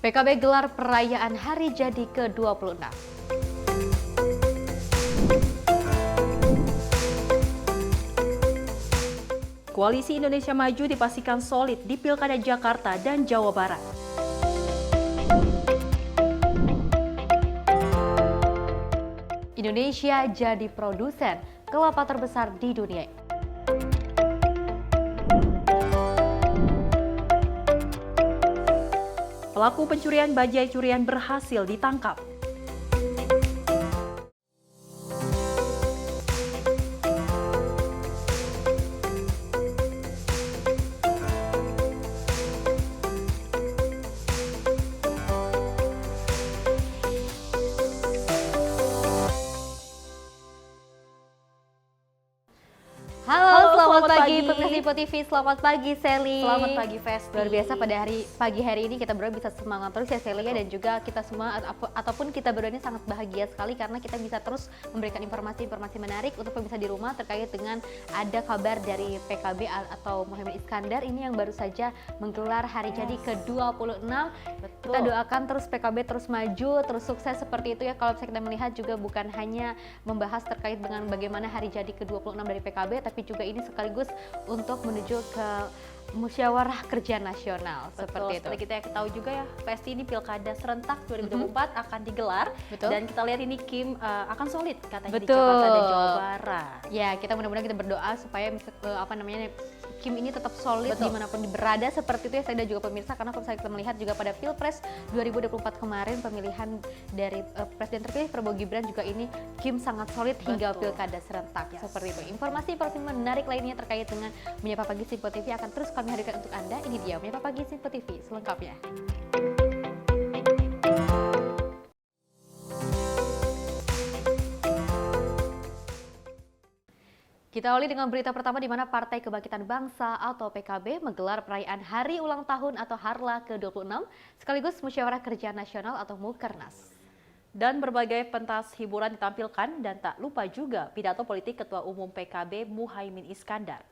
PKB gelar perayaan Hari Jadi ke-26. Koalisi Indonesia Maju dipastikan solid di Pilkada Jakarta dan Jawa Barat. Indonesia jadi produsen kelapa terbesar di dunia. Pelaku pencurian bajai curian berhasil ditangkap. Halo, selamat pagi pemirsa Sipo TV, selamat pagi Sally. Selamat pagi Festi. Luar biasa pada pagi hari ini kita berdua bisa semangat terus ya Sally ya, dan juga kita semua ataupun kita berdua ini sangat bahagia sekali karena kita bisa terus memberikan informasi-informasi menarik untuk pemirsa di rumah terkait dengan ada kabar dari PKB atau Muhaimin Iskandar ini yang baru saja menggelar hari jadi ke-26. Kita doakan terus PKB terus maju, terus sukses seperti itu ya. Kalau kita melihat juga bukan hanya membahas terkait dengan bagaimana hari jadi ke-26 dari PKB, tapi juga ini sekaligus untuk menuju ke musyawarah kerja nasional. Seperti itu. Seperti kita ketahui juga ya, Festi ini Pilkada serentak 2024 akan digelar. Betul. Dan kita lihat ini Kim akan solid katanya di Betul. Jakarta dan Jawa Barat. Ya, kita mudah-mudahan kita berdoa supaya Kim ini tetap solid dimanapun berada seperti itu ya saya dan juga pemirsa, karena kalau kita melihat juga pada Pilpres 2024 kemarin pemilihan dari Presiden terpilih Prabowo Gibran juga ini Kim sangat solid hingga Pilkada serentak. Seperti itu. Informasi menarik lainnya terkait dengan Menyapa Pagi Sipo TV akan terus kami hadirkan untuk Anda. Ini dia Menyapa Pagi Sipo TV selengkapnya. Kita awali dengan berita pertama di mana Partai Kebangkitan Bangsa atau PKB menggelar perayaan Hari Ulang Tahun atau Harlah ke-26 sekaligus Musyawarah Kerja Nasional atau Mukernas. Dan berbagai pentas hiburan ditampilkan dan tak lupa juga pidato politik Ketua Umum PKB Muhaimin Iskandar.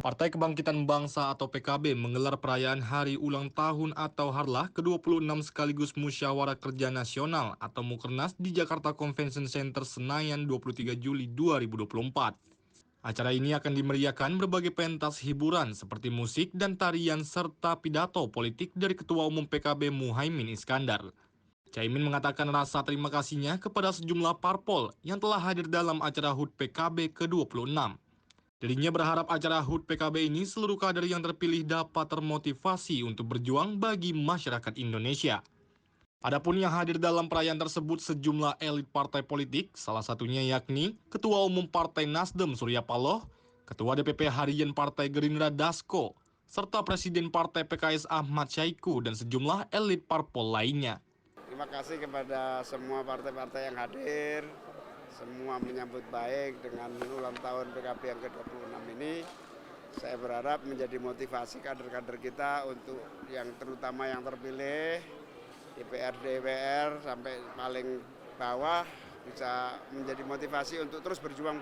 Partai Kebangkitan Bangsa atau PKB menggelar perayaan Hari Ulang Tahun atau Harlah ke-26 sekaligus Musyawarah Kerja Nasional atau Mukernas di Jakarta Convention Center Senayan 23 Juli 2024. Acara ini akan dimeriahkan berbagai pentas hiburan seperti musik dan tarian serta pidato politik dari Ketua Umum PKB Muhaimin Iskandar. Caimin mengatakan rasa terima kasihnya kepada sejumlah parpol yang telah hadir dalam acara HUT PKB ke-26. Dirinya berharap acara HUT PKB ini seluruh kader yang terpilih dapat termotivasi untuk berjuang bagi masyarakat Indonesia. Adapun yang hadir dalam perayaan tersebut sejumlah elit partai politik, salah satunya yakni Ketua Umum Partai Nasdem Surya Paloh, Ketua DPP Harian Partai Gerindra Dasko, serta Presiden Partai PKS Ahmad Syaiqo dan sejumlah elit parpol lainnya. Terima kasih kepada semua partai-partai yang hadir. Semua menyambut baik dengan ulang tahun PKB yang ke-26 ini. Saya berharap menjadi motivasi kader-kader kita untuk yang terutama yang terpilih, DPR sampai paling bawah bisa menjadi motivasi untuk terus berjuang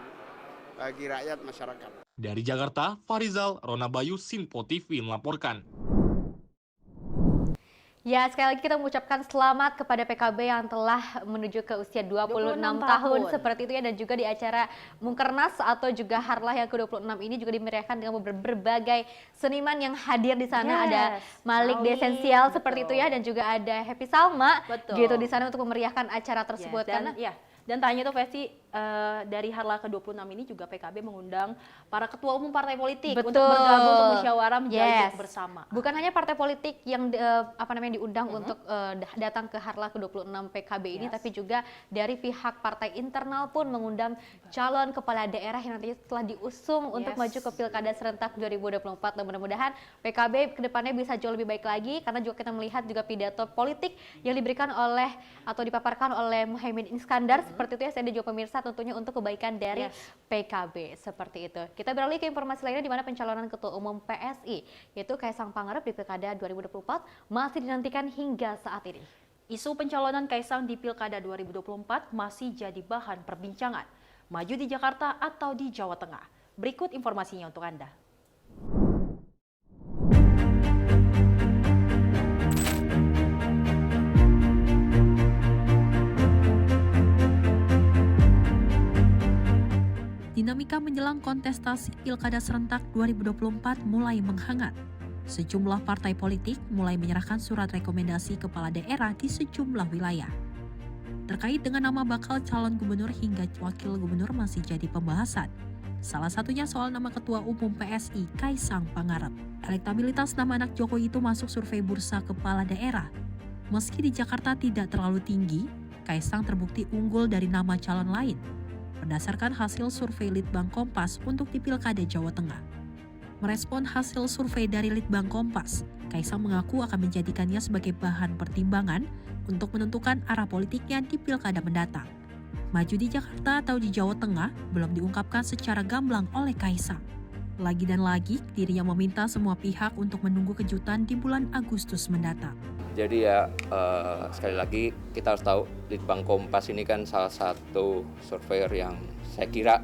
bagi rakyat masyarakat. Dari Jakarta, Farizal Ronabayu, Sinpo TV melaporkan. Ya, sekali lagi kita mengucapkan selamat kepada PKB yang telah menuju ke usia 26 tahun seperti itu ya, dan juga di acara Mukernas atau juga Harlah yang ke-26 ini juga dimeriahkan dengan berbagai seniman yang hadir di sana. Ada Malik The Essential seperti itu ya, dan juga ada Happy Salma gitu di sana untuk memeriahkan acara tersebut. Dan tanya tuh Festi, dari Harlah ke-26 ini juga PKB mengundang para ketua umum partai politik untuk bergabung untuk musyawarah menjadi bersama. Bukan hanya partai politik yang diundang untuk datang ke Harlah ke-26 PKB ini, tapi juga dari pihak partai internal pun mengundang calon kepala daerah yang nantinya telah diusung untuk maju ke Pilkada serentak 2024. Dan mudah-mudahan PKB kedepannya bisa jauh lebih baik lagi, karena juga kita melihat juga pidato politik yang diberikan oleh atau dipaparkan oleh Muhaimin Iskandar seperti itu ya, saya dan juga pemirsa, tentunya untuk kebaikan dari PKB seperti itu. Kita beralih ke informasi lainnya di mana pencalonan Ketua Umum PSI yaitu Kaisang Pangarep di Pilkada 2024 masih dinantikan hingga saat ini. Isu pencalonan Kaisang di Pilkada 2024 masih jadi bahan perbincangan. Maju di Jakarta atau di Jawa Tengah? Berikut informasinya untuk Anda. dinamika menjelang kontestasi Pilkada serentak 2024 mulai menghangat. Sejumlah partai politik mulai menyerahkan surat rekomendasi kepala daerah di sejumlah wilayah. Terkait dengan nama bakal calon gubernur hingga wakil gubernur masih jadi pembahasan. Salah satunya soal nama Ketua Umum PSI, Kaisang Pangarep. Elektabilitas nama anak Jokowi itu masuk survei bursa kepala daerah. Meski di Jakarta tidak terlalu tinggi, Kaisang terbukti unggul dari nama calon lain. Berdasarkan hasil survei Litbang Kompas untuk di Pilkada Jawa Tengah. Merespon hasil survei dari Litbang Kompas, Kaisang mengaku akan menjadikannya sebagai bahan pertimbangan untuk menentukan arah politiknya di Pilkada mendatang. Maju di Jakarta atau di Jawa Tengah belum diungkapkan secara gamblang oleh Kaisang. Lagi dan lagi, dirinya meminta semua pihak untuk menunggu kejutan di bulan Agustus mendatang. Jadi ya sekali lagi kita harus tahu Litbang Kompas ini kan salah satu surveyor yang saya kira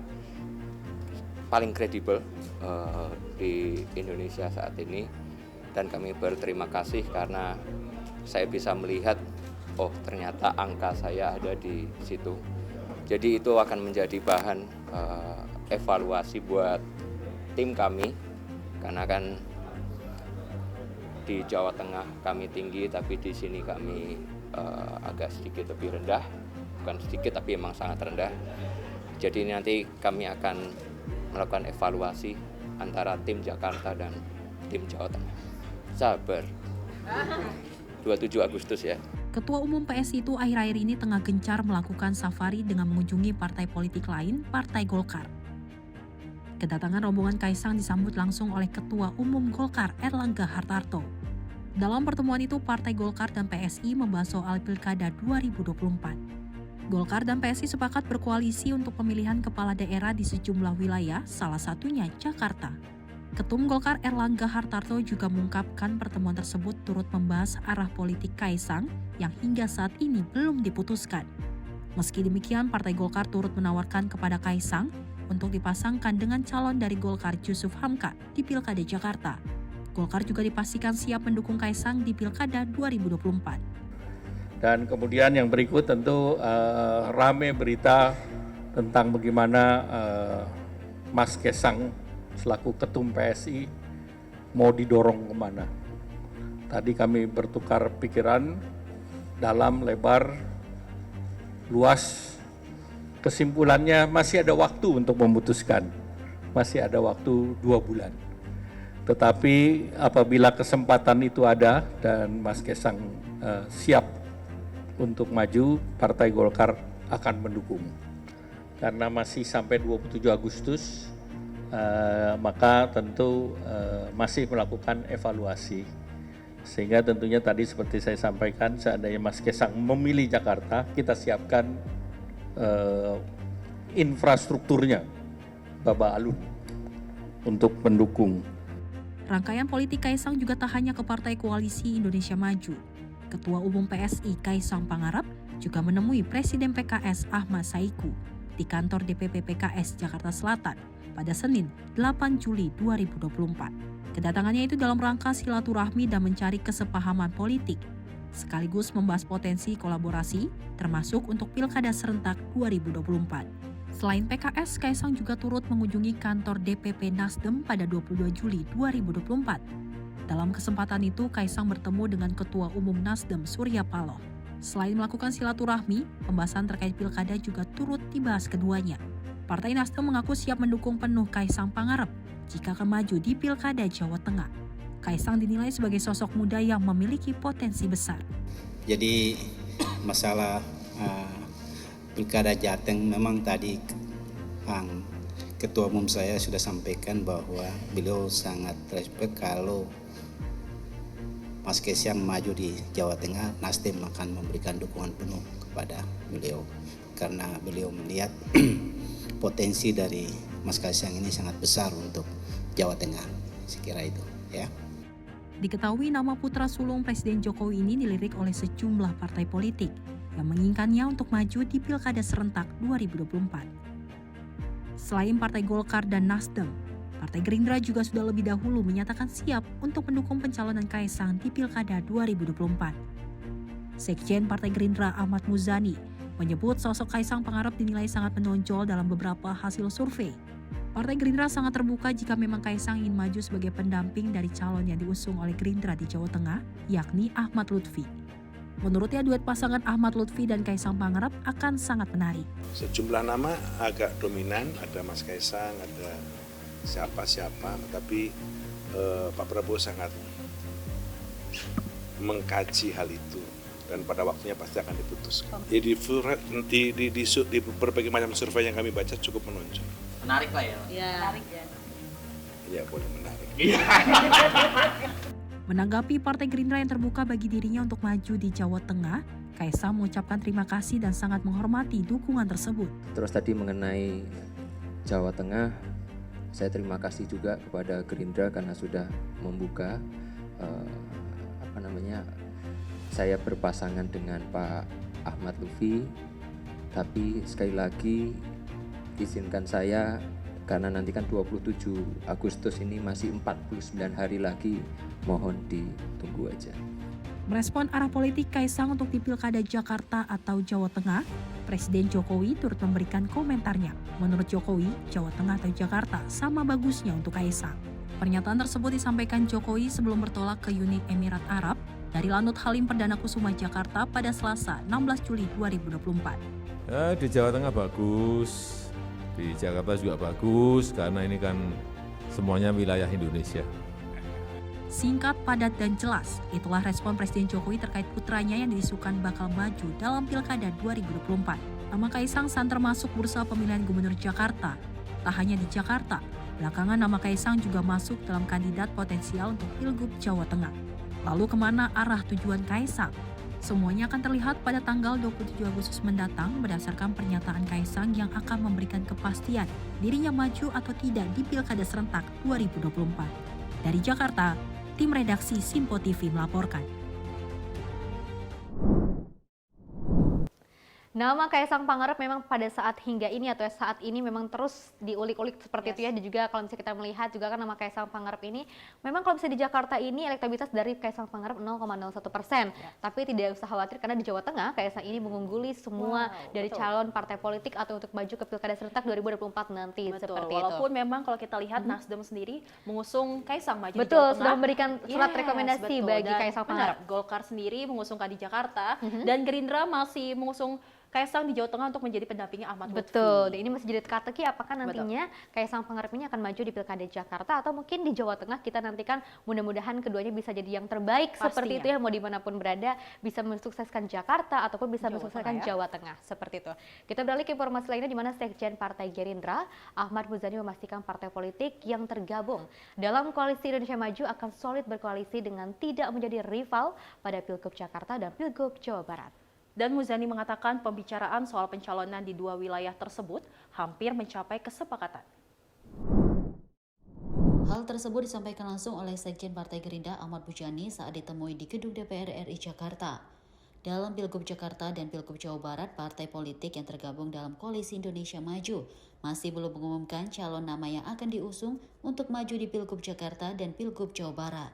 paling kredibel di Indonesia saat ini, dan kami berterima kasih karena saya bisa melihat ternyata angka saya ada di situ. Jadi itu akan menjadi bahan evaluasi buat tim kami, karena kan di Jawa Tengah kami tinggi, tapi di sini kami agak sedikit lebih rendah, bukan sedikit tapi memang sangat rendah. Jadi nanti kami akan melakukan evaluasi antara tim Jakarta dan tim Jawa Tengah. Sabar. 27 Agustus ya. Ketua Umum PSI itu akhir-akhir ini tengah gencar melakukan safari dengan mengunjungi partai politik lain, Partai Golkar. Kedatangan rombongan Kaisang disambut langsung oleh Ketua Umum Golkar Erlangga Hartarto. Dalam pertemuan itu, Partai Golkar dan PSI membahas soal Pilkada 2024. Golkar dan PSI sepakat berkoalisi untuk pemilihan kepala daerah di sejumlah wilayah, salah satunya Jakarta. Ketum Golkar Erlangga Hartarto juga mengungkapkan pertemuan tersebut turut membahas arah politik Kaisang yang hingga saat ini belum diputuskan. Meski demikian, Partai Golkar turut menawarkan kepada Kaisang untuk dipasangkan dengan calon dari Golkar Jusuf Hamka di Pilkada Jakarta. Golkar juga dipastikan siap mendukung Kaisang di Pilkada 2024. Dan kemudian yang berikut tentu rame berita tentang bagaimana Mas Kaisang selaku Ketum PSI mau didorong kemana. Tadi kami bertukar pikiran dalam, lebar, luas. Kesimpulannya masih ada waktu untuk memutuskan. Masih ada waktu 2 bulan. Tetapi apabila kesempatan itu ada dan Mas Kaisang siap untuk maju, Partai Golkar akan mendukung. Karena masih sampai 27 Agustus, maka tentu masih melakukan evaluasi. Sehingga tentunya tadi seperti saya sampaikan, seandainya Mas Kaisang memilih Jakarta, kita siapkan infrastrukturnya, Bapak Alun, untuk mendukung. Rangkaian politik Kaisang juga tak hanya ke Partai Koalisi Indonesia Maju. Ketua Umum PSI Kaisang Pangarep juga menemui Presiden PKS Ahmad Saiku di kantor DPP PKS Jakarta Selatan pada Senin 8 Juli 2024. Kedatangannya itu dalam rangka silaturahmi dan mencari kesepahaman politik, sekaligus membahas potensi kolaborasi termasuk untuk Pilkada serentak 2024. Selain PKS, Kaisang juga turut mengunjungi kantor DPP Nasdem pada 22 Juli 2024. Dalam kesempatan itu, Kaisang bertemu dengan Ketua Umum Nasdem Surya Paloh. Selain melakukan silaturahmi, pembahasan terkait Pilkada juga turut dibahas keduanya. Partai Nasdem mengaku siap mendukung penuh Kaisang Pangarep jika akan maju di Pilkada Jawa Tengah. Kaisang dinilai sebagai sosok muda yang memiliki potensi besar. Jadi masalah Pilkada Jateng memang tadi Ketua Umum saya sudah sampaikan bahwa beliau sangat respect kalau Mas Kaisang maju di Jawa Tengah, Nasdem akan memberikan dukungan penuh kepada beliau. Karena beliau melihat potensi dari Mas Kaisang ini sangat besar untuk Jawa Tengah. Sekira itu ya. Diketahui nama putra sulung Presiden Jokowi ini dilirik oleh sejumlah partai politik yang menginginkannya untuk maju di Pilkada serentak 2024. Selain Partai Golkar dan Nasdem, Partai Gerindra juga sudah lebih dahulu menyatakan siap untuk mendukung pencalonan Kaisang di Pilkada 2024. Sekjen Partai Gerindra Ahmad Muzani menyebut sosok Kaisang Pangarep dinilai sangat menonjol dalam beberapa hasil survei. Partai Gerindra sangat terbuka jika memang Kaisang ingin maju sebagai pendamping dari calon yang diusung oleh Gerindra di Jawa Tengah, yakni Ahmad Lutfi. Menurutnya duet pasangan Ahmad Lutfi dan Kaisang Pangarep akan sangat menarik. Sejumlah nama agak dominan, ada Mas Kaisang, ada siapa-siapa, tapi Pak Prabowo sangat mengkaji hal itu dan pada waktunya pasti akan diputuskan. Jadi di berbagai macam survei yang kami baca cukup menonjol. Menarik lah ya. Iya. Menarik ya. Ya boleh menarik. Menanggapi Partai Gerindra yang terbuka bagi dirinya untuk maju di Jawa Tengah, Kaisang mengucapkan terima kasih dan sangat menghormati dukungan tersebut. Terus tadi mengenai Jawa Tengah, saya terima kasih juga kepada Gerindra karena sudah membuka saya berpasangan dengan Pak Ahmad Lutfi, tapi sekali lagi izinkan saya karena nanti kan 27 Agustus ini masih 49 hari lagi, mohon ditunggu aja. Merespon arah politik Kaisang untuk di Pilkada Jakarta atau Jawa Tengah, Presiden Jokowi turut memberikan komentarnya. Menurut Jokowi, Jawa Tengah atau Jakarta sama bagusnya untuk Kaisang. Pernyataan tersebut disampaikan Jokowi sebelum bertolak ke Uni Emirat Arab dari Lanut Halim Perdana Kusuma Jakarta pada Selasa 16 Juli 2024. Ya, di Jawa Tengah bagus, di Jakarta juga bagus karena ini kan semuanya wilayah Indonesia. Singkat, padat, dan jelas, itulah respon Presiden Jokowi terkait putranya yang diisukan bakal maju dalam Pilkada 2024. Nama Kaisang santer masuk bursa pemilihan Gubernur Jakarta. Tak hanya di Jakarta, belakangan nama Kaisang juga masuk dalam kandidat potensial untuk Pilgub Jawa Tengah. Lalu kemana arah tujuan Kaisang? Semuanya akan terlihat pada tanggal 27 Agustus mendatang berdasarkan pernyataan Kaisang yang akan memberikan kepastian dirinya maju atau tidak di Pilkada serentak 2024. Dari Jakarta, tim redaksi Simpo TV melaporkan. Nama Kaisang Pangarep memang pada saat hingga ini atau saat ini memang terus diulik-ulik seperti itu ya. Dan juga kalau misalnya kita melihat juga kan nama Kaisang Pangarep ini memang kalau misalnya di Jakarta ini elektabilitas dari Kaisang Pangarep 0,01%. Tapi tidak usah khawatir karena di Jawa Tengah Kaisang ini mengungguli semua dari calon partai politik atau untuk maju ke Pilkada serentak 2024 nanti. Betul. Seperti Walaupun itu. memang kalau kita lihat Nasdem sendiri mengusung Kaisang maju di Betul, Jawa Tengah. sudah memberikan surat Yes, rekomendasi betul. bagi Dan Kaisang benar, Pangarep. Golkar sendiri mengusungkan di Jakarta dan Gerindra masih mengusung Kaisang di Jawa Tengah untuk menjadi pendampingnya Ahmad Lutfi. Betul, dan ini masih jadi teka-teki apakah nantinya Kaisang Pangarep ini akan maju di Pilkada Jakarta atau mungkin di Jawa Tengah. Kita nantikan mudah-mudahan keduanya bisa jadi yang terbaik. Pastinya. Seperti itu ya, mau dimanapun berada bisa mensukseskan Jakarta ataupun bisa mensukseskan Jawa Tengah, seperti itu. Kita beralih ke informasi lainnya di mana Sekjen Partai Gerindra Ahmad Muzani memastikan partai politik yang tergabung dalam Koalisi Indonesia Maju akan solid berkoalisi dengan tidak menjadi rival pada Pilgub Jakarta dan Pilgub Jawa Barat. Dan Muzani mengatakan pembicaraan soal pencalonan di dua wilayah tersebut hampir mencapai kesepakatan. Hal tersebut disampaikan langsung oleh Sekjen Partai Gerindra Ahmad Muzani saat ditemui di Gedung DPR RI Jakarta. Dalam Pilgub Jakarta dan Pilgub Jawa Barat, partai politik yang tergabung dalam Koalisi Indonesia Maju masih belum mengumumkan calon nama yang akan diusung untuk maju di Pilgub Jakarta dan Pilgub Jawa Barat.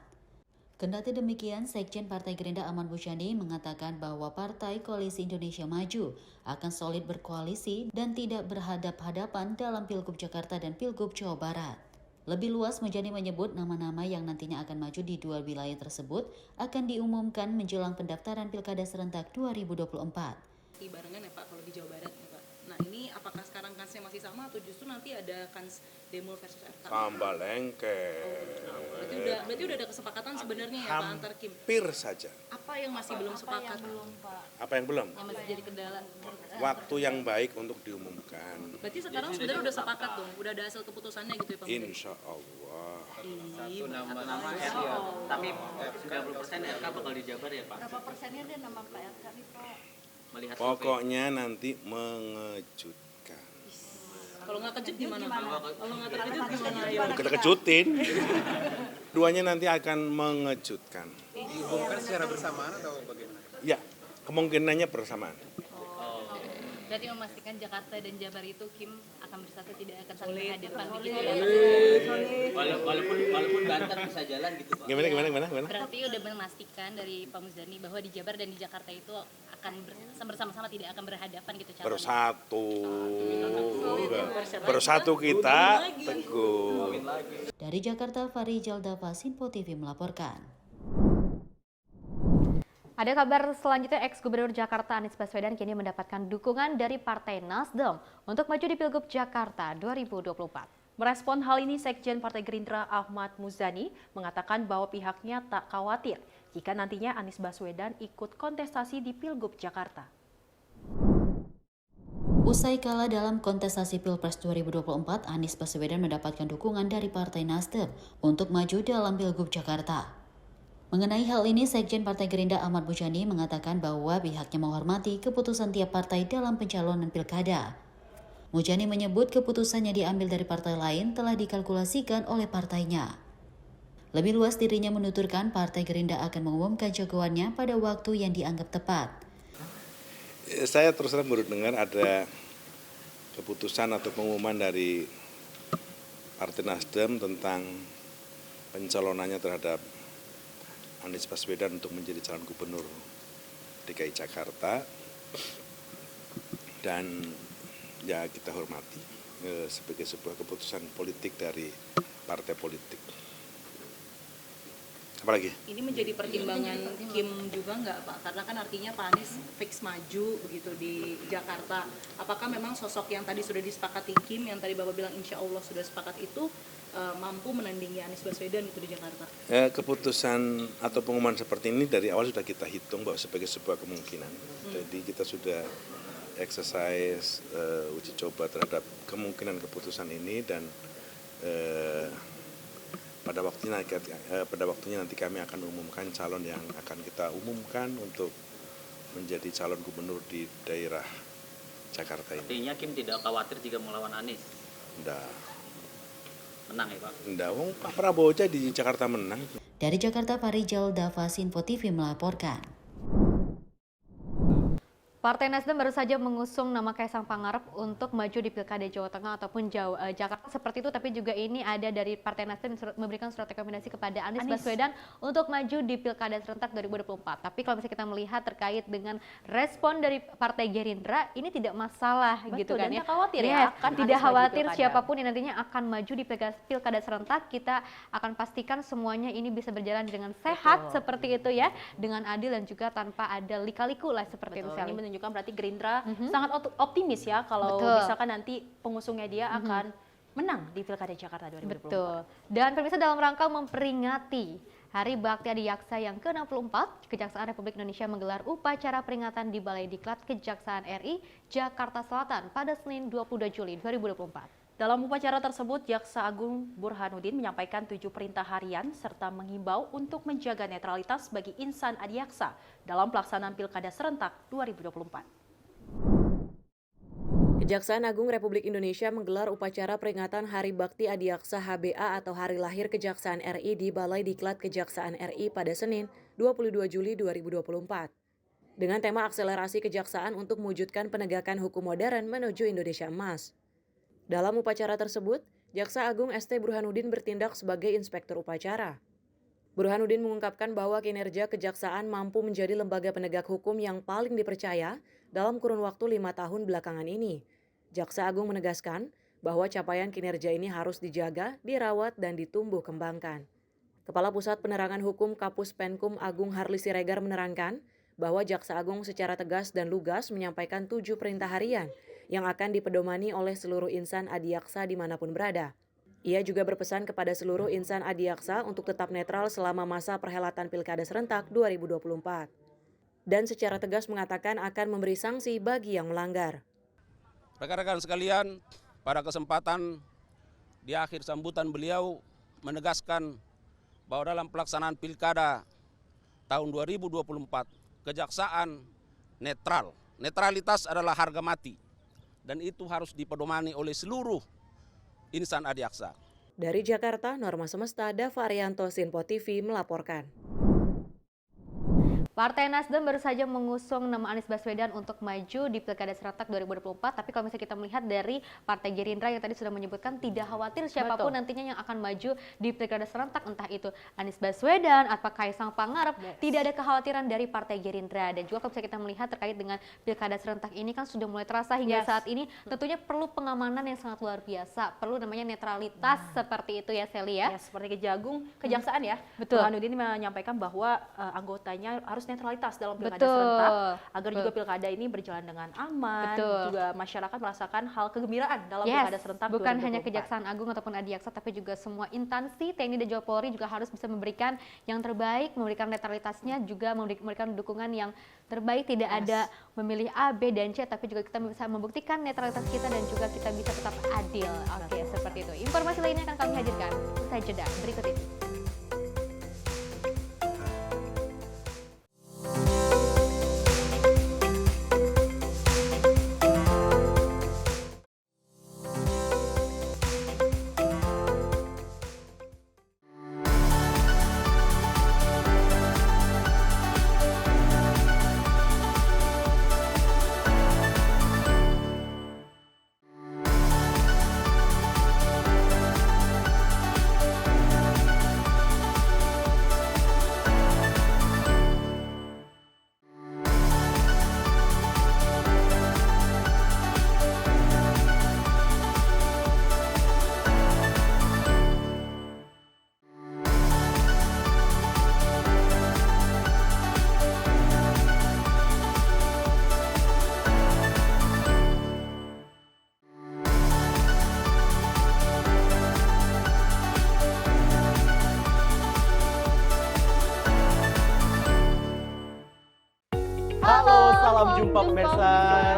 Kendati demikian, Sekjen Partai Gerindra Ahmad Muzani mengatakan bahwa Partai Koalisi Indonesia Maju akan solid berkoalisi dan tidak berhadap-hadapan dalam Pilgub Jakarta dan Pilgub Jawa Barat. Lebih luas, Muzani menyebut nama-nama yang nantinya akan maju di dua wilayah tersebut akan diumumkan menjelang pendaftaran Pilkada serentak 2024. Barengan ya Pak kalau di Jawa Barat ya Pak. Nah ini apakah sekarang kansnya masih sama atau justru nanti ada kans Demul versus RK? Tambah lengket. Berarti udah ada kesepakatan sebenarnya ya Pak antar Kim? Hampir saja. Apa yang masih belum sepakat? Apa yang belum? Yang masih jadi kendala? Waktu yang baik untuk diumumkan. Berarti sekarang sebenarnya udah sepakat dong? Udah ada hasil keputusannya gitu ya Pak? Insya Allah. Satu nama RK, tapi 90% RK bakal dijabar ya Pak? Berapa persennya dia nama Pak RK nih Pak? Melihat Pokoknya nanti mengejutkan. Kalau nggak kejut gimana Pak? Kalau nggak terkejut gimana? Kita kejutin. Duanya nanti akan mengejutkan. Diumumkan secara bersamaan atau bagaimana? Ya, kemungkinannya bersamaan. Berarti memastikan Jakarta dan Jabar itu Kim akan bersatu, tidak akan saling berhadapan begitu ya? Walaupun Banten bisa jalan gitu Pak. Gimana? Berarti udah memastikan dari Pak Muzani bahwa di Jabar dan di Jakarta itu akan bersama-sama tidak akan berhadapan gitu calonnya? Bersatu. Bersatu kita, teguh. Dari Jakarta, Fahri Jaldava, Sinpo TV melaporkan. Ada kabar selanjutnya, ex-gubernur Jakarta Anies Baswedan kini mendapatkan dukungan dari Partai Nasdem untuk maju di Pilgub Jakarta 2024. Merespon hal ini, Sekjen Partai Gerindra Ahmad Muzani mengatakan bahwa pihaknya tak khawatir jika nantinya Anies Baswedan ikut kontestasi di Pilgub Jakarta. Usai kalah dalam kontestasi Pilpres 2024, Anies Baswedan mendapatkan dukungan dari Partai Nasdem untuk maju dalam Pilgub Jakarta. Mengenai hal ini, Sekjen Partai Gerindra Ahmad Muzani mengatakan bahwa pihaknya menghormati keputusan tiap partai dalam pencalonan pilkada. Muzani menyebut keputusannya diambil dari partai lain telah dikalkulasikan oleh partainya. Lebih luas, dirinya menuturkan Partai Gerindra akan mengumumkan jagoannya pada waktu yang dianggap tepat. Saya terus terang baru dengar ada keputusan atau pengumuman dari Partai Nasdem tentang pencalonannya terhadap Anies Baswedan untuk menjadi calon gubernur DKI Jakarta, dan ya kita hormati sebagai sebuah keputusan politik dari partai politik. Apalagi? Ini menjadi pertimbangan Kim juga nggak Pak? Karena kan artinya Pak Anies fix maju begitu di Jakarta. Apakah memang sosok yang tadi sudah disepakati Kim, yang tadi Bapak bilang insya Allah sudah sepakat itu mampu menandingi Anies Baswedan itu di Jakarta? Keputusan atau pengumuman seperti ini dari awal sudah kita hitung bahwa sebagai sebuah kemungkinan. Jadi kita sudah exercise uji coba terhadap kemungkinan keputusan ini, dan pada waktunya nanti kami akan umumkan calon yang akan kita umumkan untuk menjadi calon gubernur di daerah Jakarta ini. Artinya Kim tidak khawatir jika melawan Anies? Enggak. Menang ya Pak? Enggak, Pak Prabowo aja di Jakarta menang. Dari Jakarta, Fahri Jaldava, Sinpo TV melaporkan. Partai Nasdem baru saja mengusung nama Kaisang Pangarep untuk maju di Pilkada Jawa Tengah ataupun Jakarta seperti itu, tapi juga ini ada dari Partai Nasdem memberikan surat rekomendasi kepada Anies Baswedan untuk maju di Pilkada serentak 2024. Tapi kalau misalnya kita melihat terkait dengan respon dari Partai Gerindra, ini tidak masalah. Betul, gitu kan dan ya. tak khawatir Yes, ya, kan tidak Anies khawatir maju siapapun yang nantinya akan maju di Pilkada serentak, kita akan pastikan semuanya ini bisa berjalan dengan sehat seperti itu ya, dengan adil dan juga tanpa ada lika-liku lah seperti itu. Ini menunjukkan berarti Gerindra sangat optimis ya kalau misalkan nanti pengusungnya dia akan menang di Pilkada Jakarta 2024. Betul. Dan pemirsa, dalam rangka memperingati Hari Bakti Adiaksa yang ke-64, Kejaksaan Republik Indonesia menggelar upacara peringatan di Balai Diklat Kejaksaan RI Jakarta Selatan pada Senin 22 Juli 2024. Dalam upacara tersebut, Jaksa Agung Burhanuddin menyampaikan 7 perintah harian serta menghimbau untuk menjaga netralitas bagi insan adiaksa dalam pelaksanaan Pilkada serentak 2024. Kejaksaan Agung Republik Indonesia menggelar upacara peringatan Hari Bakti Adiaksa HBA atau Hari Lahir Kejaksaan RI di Balai Diklat Kejaksaan RI pada Senin 22 Juli 2024. Dengan tema akselerasi kejaksaan untuk mewujudkan penegakan hukum modern menuju Indonesia Emas. Dalam upacara tersebut, Jaksa Agung ST Burhanuddin bertindak sebagai inspektur upacara. Burhanuddin mengungkapkan bahwa kinerja kejaksaan mampu menjadi lembaga penegak hukum yang paling dipercaya dalam kurun waktu 5 tahun belakangan ini. Jaksa Agung menegaskan bahwa capaian kinerja ini harus dijaga, dirawat, dan ditumbuh kembangkan. Kepala Pusat Penerangan Hukum Kapus Penkum Agung Harli Siregar menerangkan bahwa Jaksa Agung secara tegas dan lugas menyampaikan 7 perintah harian yang akan dipedomani oleh seluruh insan adiaksa dimanapun berada. Ia juga berpesan kepada seluruh insan adiaksa untuk tetap netral selama masa perhelatan Pilkada serentak 2024. Dan secara tegas mengatakan akan memberi sanksi bagi yang melanggar. Rekan-rekan sekalian, pada kesempatan di akhir sambutan beliau menegaskan bahwa dalam pelaksanaan Pilkada tahun 2024, kejaksaan netral. Netralitas adalah harga mati. Dan itu harus dipedomani oleh seluruh insan adiaksa. Dari Jakarta, Norma Semesta, Dava Arianto, Sinpo TV melaporkan. Partai Nasdem baru saja mengusung nama Anies Baswedan untuk maju di Pilkada Serentak 2024. Tapi kalau misalnya kita melihat dari Partai Gerindra yang tadi sudah menyebutkan tidak khawatir siapapun nantinya yang akan maju di Pilkada Serentak, entah itu Anies Baswedan atau Kaisang Pangarep, tidak ada kekhawatiran dari Partai Gerindra. Dan juga kalau misalnya kita melihat terkait dengan Pilkada Serentak ini kan sudah mulai terasa hingga saat ini, tentunya perlu pengamanan yang sangat luar biasa, perlu namanya netralitas seperti itu ya Sally ya. Ya, seperti Kejagung, Kejaksaan ya. Betul. Burhanuddin menyampaikan bahwa anggotanya harus netralitas dalam pilkada serentak agar juga pilkada ini berjalan dengan aman, juga masyarakat merasakan hal kegembiraan dalam pilkada serentak 2024. Bukan hanya Kejaksaan Agung ataupun Adiaksa, tapi juga semua instansi TNI dan juga Polri juga harus bisa memberikan yang terbaik, memberikan netralitasnya, juga memberikan dukungan yang terbaik, tidak ada memilih A, B, dan C, tapi juga kita bisa membuktikan netralitas kita dan juga kita bisa tetap adil. Oke, seperti itu. Informasi lainnya akan kami hadirkan usai jeda berikut ini. Halo, salam jumpa pemirsa.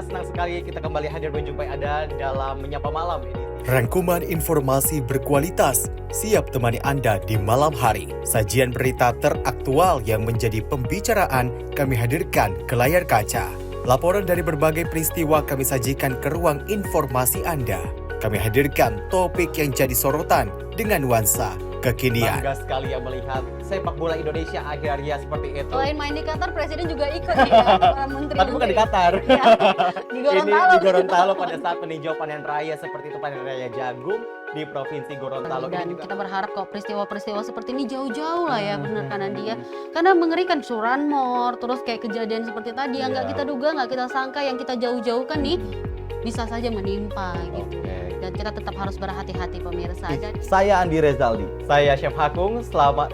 Senang sekali kita kembali hadir menjumpai Anda dalam Menyapa Malam ini. Rangkuman informasi berkualitas siap temani Anda di malam hari. Sajian berita teraktual yang menjadi pembicaraan kami hadirkan ke layar kaca. Laporan dari berbagai peristiwa kami sajikan ke ruang informasi Anda. Kami hadirkan topik yang jadi sorotan dengan nuansa kekinian. Bangga sekali yang melihat sepak bola Indonesia akhir-akhirnya seperti itu. Selain main di Qatar, Presiden juga ikut ya, para menteri. Tapi bukan di Qatar. Ya, di Gorontalo. Ini di Gorontalo pada saat meninjau panen raya seperti itu, panen raya jagung di Provinsi Gorontalo. Dan kita berharap kok peristiwa-peristiwa seperti ini jauh-jauh lah ya, benar kan dia. Karena mengerikan curanmor, terus kayak kejadian seperti tadi yang nggak kita duga, nggak kita sangka, yang kita jauh-jauhkan nih bisa saja menimpa gitu. Dan kita tetap harus berhati-hati pemirsa. Dan saya Andi Rezaldi, saya Chef Hakung.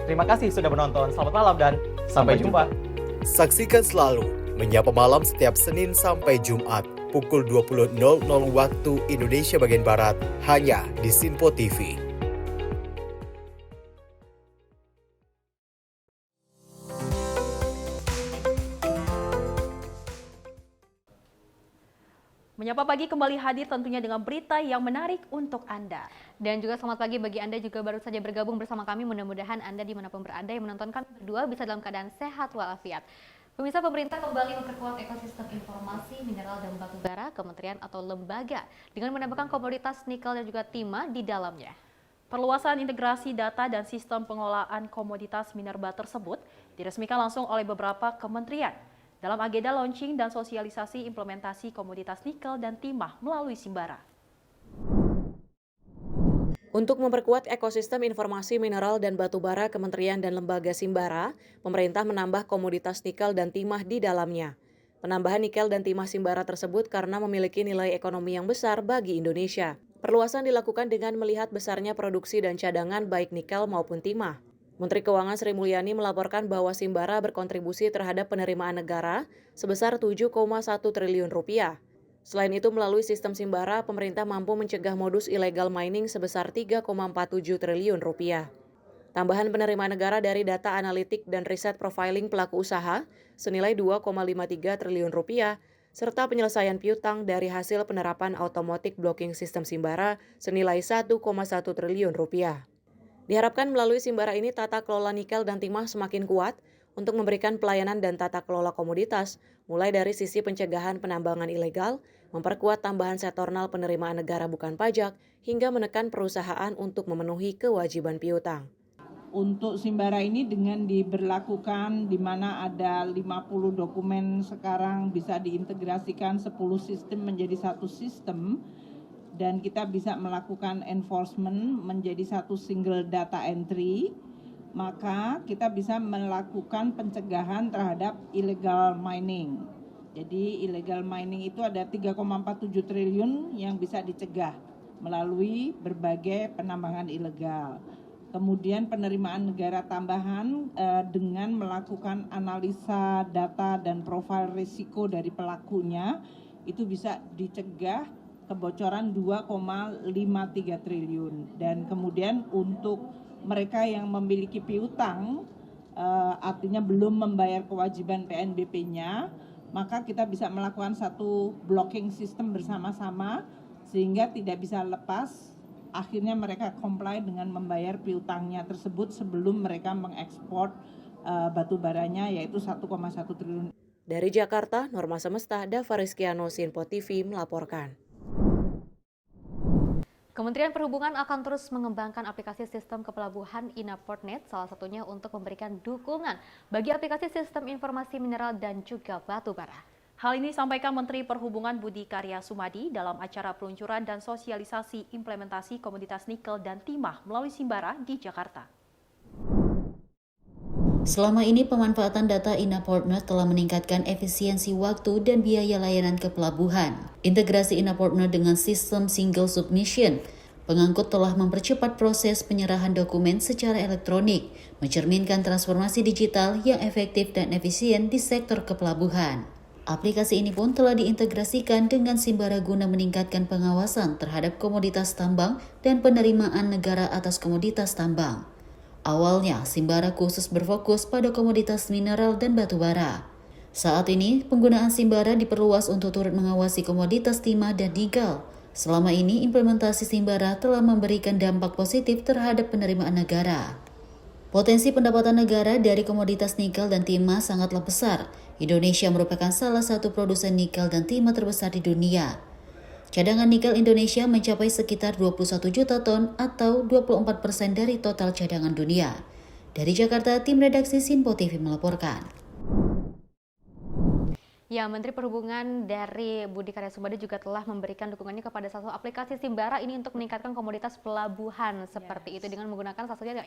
Terima kasih sudah menonton. Selamat malam dan sampai jumpa. Saksikan selalu Menyapa Malam setiap Senin sampai Jumat pukul 20.00 waktu Indonesia bagian Barat hanya di Sinpo TV. Menyapa Pagi kembali hadir tentunya dengan berita yang menarik untuk Anda. Dan juga selamat pagi bagi Anda juga baru saja bergabung bersama kami. Mudah-mudahan Anda dimanapun berada yang menonton kami berdua bisa dalam keadaan sehat walafiat. Pemirsa, pemerintah kembali memperkuat ekosistem informasi, mineral, dan batu bara, kementerian atau lembaga dengan menambahkan komoditas nikel dan juga timah di dalamnya. Perluasan integrasi data dan sistem pengelolaan komoditas minerba tersebut diresmikan langsung oleh beberapa kementerian dalam agenda launching dan sosialisasi implementasi komoditas nikel dan timah melalui Simbara. Untuk memperkuat ekosistem informasi mineral dan batu bara Kementerian dan Lembaga Simbara, pemerintah menambah komoditas nikel dan timah di dalamnya. Penambahan nikel dan timah Simbara tersebut karena memiliki nilai ekonomi yang besar bagi Indonesia. Perluasan dilakukan dengan melihat besarnya produksi dan cadangan baik nikel maupun timah. Menteri Keuangan Sri Mulyani melaporkan bahwa Simbara berkontribusi terhadap penerimaan negara sebesar 7,1 triliun rupiah. Selain itu, melalui sistem Simbara, pemerintah mampu mencegah modus illegal mining sebesar 3,47 triliun rupiah. Tambahan penerimaan negara dari data analitik dan riset profiling pelaku usaha senilai 2,53 triliun rupiah, serta penyelesaian piutang dari hasil penerapan automatic blocking sistem Simbara senilai 1,1 triliun rupiah. Diharapkan melalui Simbara ini tata kelola nikel dan timah semakin kuat untuk memberikan pelayanan dan tata kelola komoditas, mulai dari sisi pencegahan penambangan ilegal, memperkuat tambahan sektoral penerimaan negara bukan pajak, hingga menekan perusahaan untuk memenuhi kewajiban piutang. Untuk Simbara ini dengan diberlakukan di mana ada 50 dokumen sekarang bisa diintegrasikan 10 sistem menjadi satu sistem dan kita bisa melakukan enforcement menjadi satu single data entry, maka kita bisa melakukan pencegahan terhadap illegal mining. Jadi illegal mining itu ada 3,47 triliun yang bisa dicegah melalui berbagai penambangan ilegal. Kemudian penerimaan negara tambahan dengan melakukan analisa data dan profil risiko dari pelakunya itu bisa dicegah kebocoran 2,53 triliun. Dan kemudian untuk mereka yang memiliki piutang artinya belum membayar kewajiban PNBP-nya, maka kita bisa melakukan satu blocking system bersama-sama sehingga tidak bisa lepas. Akhirnya mereka comply dengan membayar piutangnya tersebut sebelum mereka mengekspor batu baranya yaitu 1,1 triliun. Dari Jakarta, Norma Semesta, Dava Rizkiano, Sinpo TV melaporkan. Kementerian Perhubungan akan terus mengembangkan aplikasi sistem kepelabuhan INA-Portnet, salah satunya untuk memberikan dukungan bagi aplikasi sistem informasi mineral dan juga batu bara. Hal ini disampaikan Menteri Perhubungan Budi Karya Sumadi dalam acara peluncuran dan sosialisasi implementasi komoditas nikel dan timah melalui Simbara di Jakarta. Selama ini pemanfaatan data INA-Portnet telah meningkatkan efisiensi waktu dan biaya layanan ke pelabuhan. Integrasi INA-Portnet dengan sistem single submission, pengangkut telah mempercepat proses penyerahan dokumen secara elektronik, mencerminkan transformasi digital yang efektif dan efisien di sektor kepelabuhan. Aplikasi ini pun telah diintegrasikan dengan Simbara guna meningkatkan pengawasan terhadap komoditas tambang dan penerimaan negara atas komoditas tambang. Awalnya, Simbara khusus berfokus pada komoditas mineral dan batu bara. Saat ini, penggunaan Simbara diperluas untuk turut mengawasi komoditas timah dan nikel. Selama ini, implementasi Simbara telah memberikan dampak positif terhadap penerimaan negara. Potensi pendapatan negara dari komoditas nikel dan timah sangatlah besar. Indonesia merupakan salah satu produsen nikel dan timah terbesar di dunia. Cadangan nikel Indonesia mencapai sekitar 21 juta ton atau 24% dari total cadangan dunia. Dari Jakarta, tim redaksi Sinpo TV melaporkan. Ya, Menteri Perhubungan dari Budi Karya Sumadi juga telah memberikan dukungannya kepada salah satu aplikasi Simbara ini untuk meningkatkan komoditas pelabuhan seperti itu dengan menggunakan salah satunya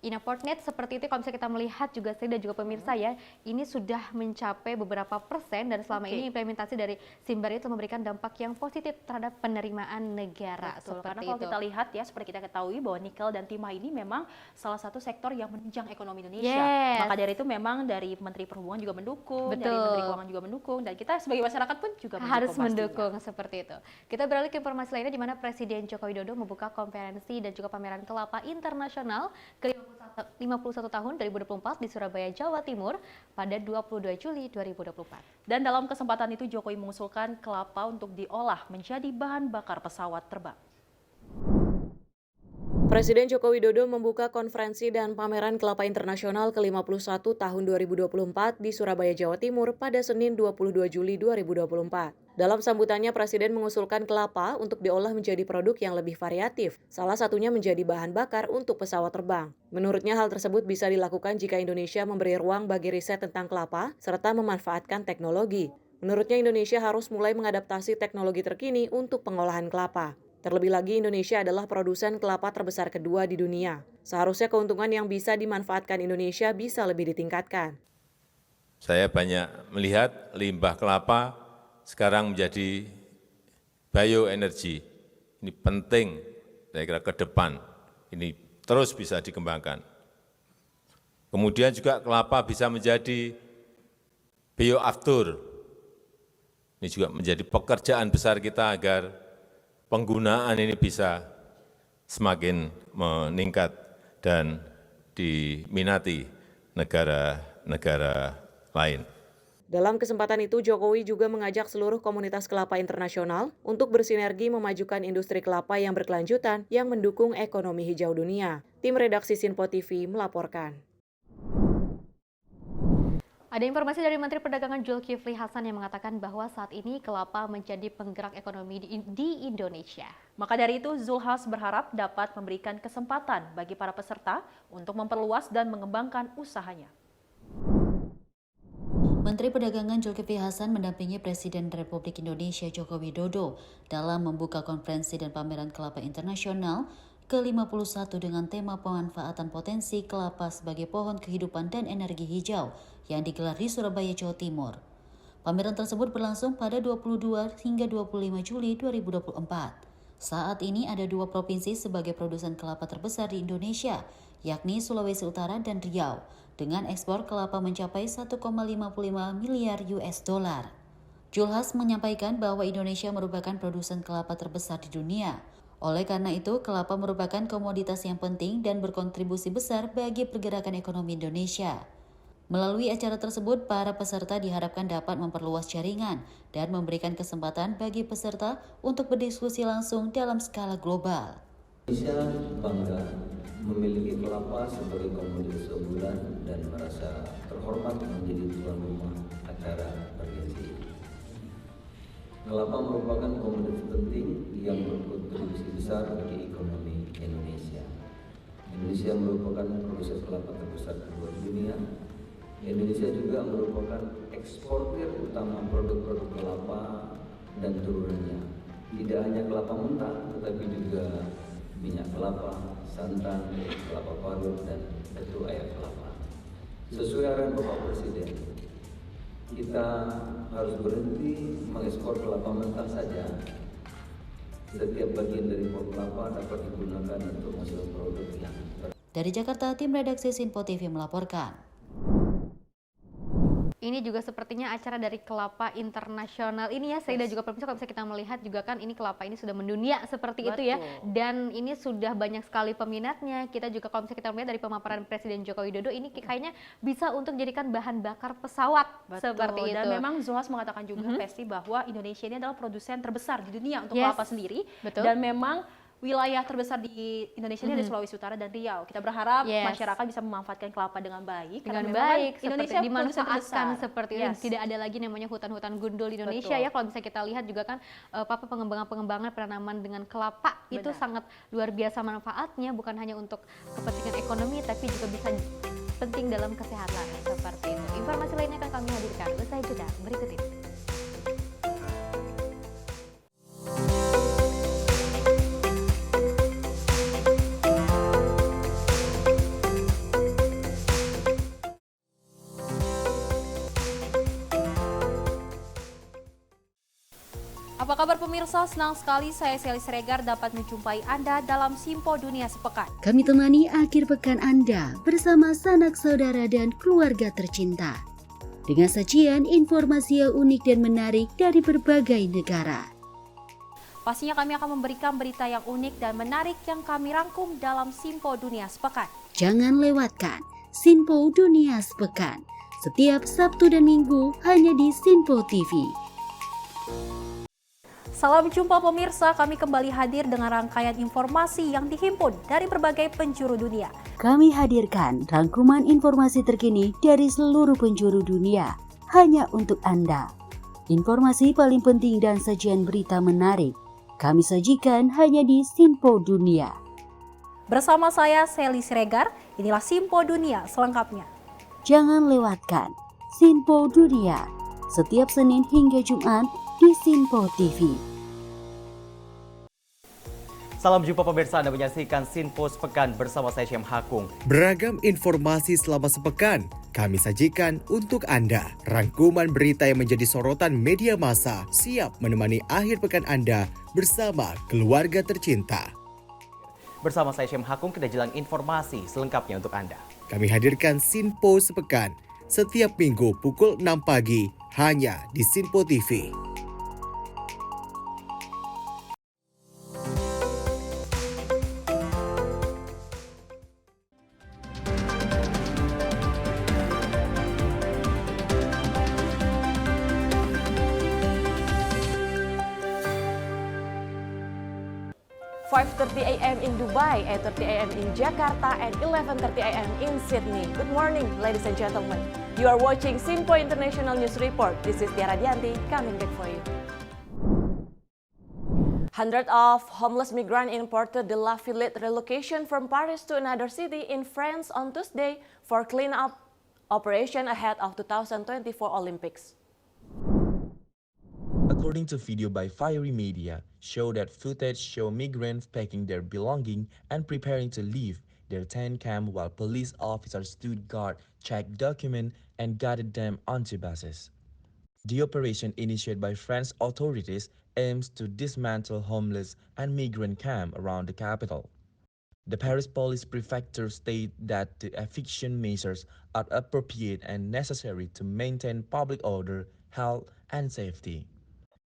INA-Portnet seperti itu. Kalau misalnya kita melihat juga saya dan juga pemirsa ya, ini sudah mencapai beberapa persen dan selama ini implementasi dari Simbara itu memberikan dampak yang positif terhadap penerimaan negara. Betul, seperti karena kalau itu. kita lihat ya, seperti kita ketahui bahwa nikel dan timah ini memang salah satu sektor yang menunjang ekonomi Indonesia. Yes. Maka dari itu memang dari Menteri Perhubungan juga mendukung, Betul. dari Menteri Keuangan juga mendukung, dan kita sebagai masyarakat pun juga harus mendukung mendukung seperti itu. Kita beralih ke informasi lainnya di mana Presiden Joko Widodo membuka konferensi dan juga pameran kelapa internasional ke 51 tahun 2024 di Surabaya, Jawa Timur pada 22 Juli 2024. Dan dalam kesempatan itu Jokowi mengusulkan kelapa untuk diolah menjadi bahan bakar pesawat terbang. Presiden Joko Widodo membuka konferensi dan pameran kelapa internasional ke-51 tahun 2024 di Surabaya, Jawa Timur pada Senin 22 Juli 2024. Dalam sambutannya, Presiden mengusulkan kelapa untuk diolah menjadi produk yang lebih variatif, salah satunya menjadi bahan bakar untuk pesawat terbang. Menurutnya hal tersebut bisa dilakukan jika Indonesia memberi ruang bagi riset tentang kelapa, serta memanfaatkan teknologi. Menurutnya Indonesia harus mulai mengadaptasi teknologi terkini untuk pengolahan kelapa. Terlebih lagi Indonesia adalah produsen kelapa terbesar kedua di dunia. Seharusnya keuntungan yang bisa dimanfaatkan Indonesia bisa lebih ditingkatkan. Saya banyak melihat limbah kelapa sekarang menjadi bioenergi. Ini penting, saya kira ke depan. Ini terus bisa dikembangkan. Kemudian juga kelapa bisa menjadi bioaftur. Ini juga menjadi pekerjaan besar kita agar penggunaan ini bisa semakin meningkat dan diminati negara-negara lain. Dalam kesempatan itu, Jokowi juga mengajak seluruh komunitas kelapa internasional untuk bersinergi memajukan industri kelapa yang berkelanjutan yang mendukung ekonomi hijau dunia. Tim redaksi Sinpo TV melaporkan. Ada informasi dari Menteri Perdagangan Zulkifli Hasan yang mengatakan bahwa saat ini kelapa menjadi penggerak ekonomi di Indonesia. Maka dari itu, Zulhas berharap dapat memberikan kesempatan bagi para peserta untuk memperluas dan mengembangkan usahanya. Menteri Perdagangan Zulkifli Hasan mendampingi Presiden Republik Indonesia Joko Widodo dalam membuka konferensi dan pameran kelapa internasional ke-51 dengan tema pemanfaatan potensi kelapa sebagai pohon kehidupan dan energi hijau yang digelar di Surabaya, Jawa Timur. Pameran tersebut berlangsung pada 22 hingga 25 Juli 2024. Saat ini ada 2 provinsi sebagai produsen kelapa terbesar di Indonesia, yakni Sulawesi Utara dan Riau, dengan ekspor kelapa mencapai 1,55 miliar US dollar. Zulhas menyampaikan bahwa Indonesia merupakan produsen kelapa terbesar di dunia. Oleh karena itu, kelapa merupakan komoditas yang penting dan berkontribusi besar bagi pergerakan ekonomi Indonesia. Melalui acara tersebut, para peserta diharapkan dapat memperluas jaringan dan memberikan kesempatan bagi peserta untuk berdiskusi langsung dalam skala global. Indonesia bangga memiliki kelapa sebagai komoditas unggulan dan merasa terhormat menjadi tuan rumah acara bergensi. Kelapa merupakan komoditas penting yang berkontribusi besar bagi ekonomi Indonesia. Indonesia merupakan produsen kelapa terbesar kedua di dunia. Indonesia juga merupakan eksportir utama produk-produk kelapa dan turunannya. Tidak hanya kelapa mentah, tetapi juga minyak kelapa, santan, kelapa parut, dan tentu air kelapa. Sesuai arahan Bapak Presiden, kita harus berhenti mengekspor kelapa mentah saja. Setiap bagian dari pohon kelapa dapat digunakan untuk menghasilkan produk yang Dari Jakarta, tim redaksi Sinpo TV melaporkan. Ini juga sepertinya acara dari kelapa internasional ini ya, Saida juga pemirsa, kalau bisa kita melihat juga kan ini kelapa ini sudah mendunia seperti itu ya, dan ini sudah banyak sekali peminatnya. Kita juga kalau misalnya kita melihat dari pemaparan Presiden Joko Widodo, ini kayaknya bisa untuk dijadikan bahan bakar pesawat. Seperti itu. Dan memang Zulhas mengatakan juga Pesti bahwa Indonesia ini adalah produsen terbesar di dunia untuk kelapa sendiri. Dan memang wilayah terbesar di Indonesia ini ada Sulawesi Utara dan Riau. Kita berharap masyarakat bisa memanfaatkan kelapa dengan baik. Dengan karena baik, Indonesia dimanfaatkan seperti itu. Tidak ada lagi namanya hutan-hutan gundul di Indonesia ya. Kalau bisa kita lihat juga kan pengembangan penanaman dengan kelapa itu sangat luar biasa manfaatnya, bukan hanya untuk kepentingan ekonomi tapi juga bisa penting dalam kesehatan seperti itu. Informasi lainnya akan kami hadirkan usai jeda berikut ini. Apa kabar pemirsa? Senang sekali saya Sally Siregar dapat menjumpai Anda dalam Simpo Dunia Sepekan. Kami temani akhir pekan Anda bersama sanak saudara dan keluarga tercinta. Dengan sajian informasi yang unik dan menarik dari berbagai negara. Pastinya kami akan memberikan berita yang unik dan menarik yang kami rangkum dalam Simpo Dunia Sepekan. Jangan lewatkan Simpo Dunia Sepekan setiap Sabtu dan Minggu hanya di Sinpo TV. Salam jumpa pemirsa, kami kembali hadir dengan rangkaian informasi yang dihimpun dari berbagai penjuru dunia. Kami hadirkan rangkuman informasi terkini dari seluruh penjuru dunia hanya untuk Anda. Informasi paling penting dan sajian berita menarik kami sajikan hanya di Sinpo Dunia. Bersama saya Sally Siregar, inilah Simpo Dunia selengkapnya. Jangan lewatkan Sinpo Dunia setiap Senin hingga Jumat di Sinpo TV. Salam jumpa pemirsa, Anda menyaksikan Sinpo Sepekan bersama saya Syam Hakung. Beragam informasi selama sepekan kami sajikan untuk Anda. Rangkuman berita yang menjadi sorotan media massa siap menemani akhir pekan Anda bersama keluarga tercinta. Bersama saya Syam Hakung, kita jelang informasi selengkapnya untuk Anda. Kami hadirkan Sinpo Sepekan setiap minggu pukul 6 pagi hanya di Sinpo TV. 5:30 a.m. in Dubai, 8:30 a.m. in Jakarta, and 11:30 a.m. in Sydney. Good morning, ladies and gentlemen. You are watching Simpo International News Report. This is Tiara Dianti coming back for you. Hundreds of homeless migrants imported the La Villette relocation from Paris to another city in France on Tuesday for cleanup operation ahead of 2024 Olympics. According to video by Fiery Media, show that footage show migrants packing their belongings and preparing to leave their tent camp while police officers stood guard, checked documents, and guided them onto buses. The operation initiated by French authorities aims to dismantle homeless and migrant camps around the capital. The Paris Police Prefecture stated that the eviction measures are appropriate and necessary to maintain public order, health, and safety.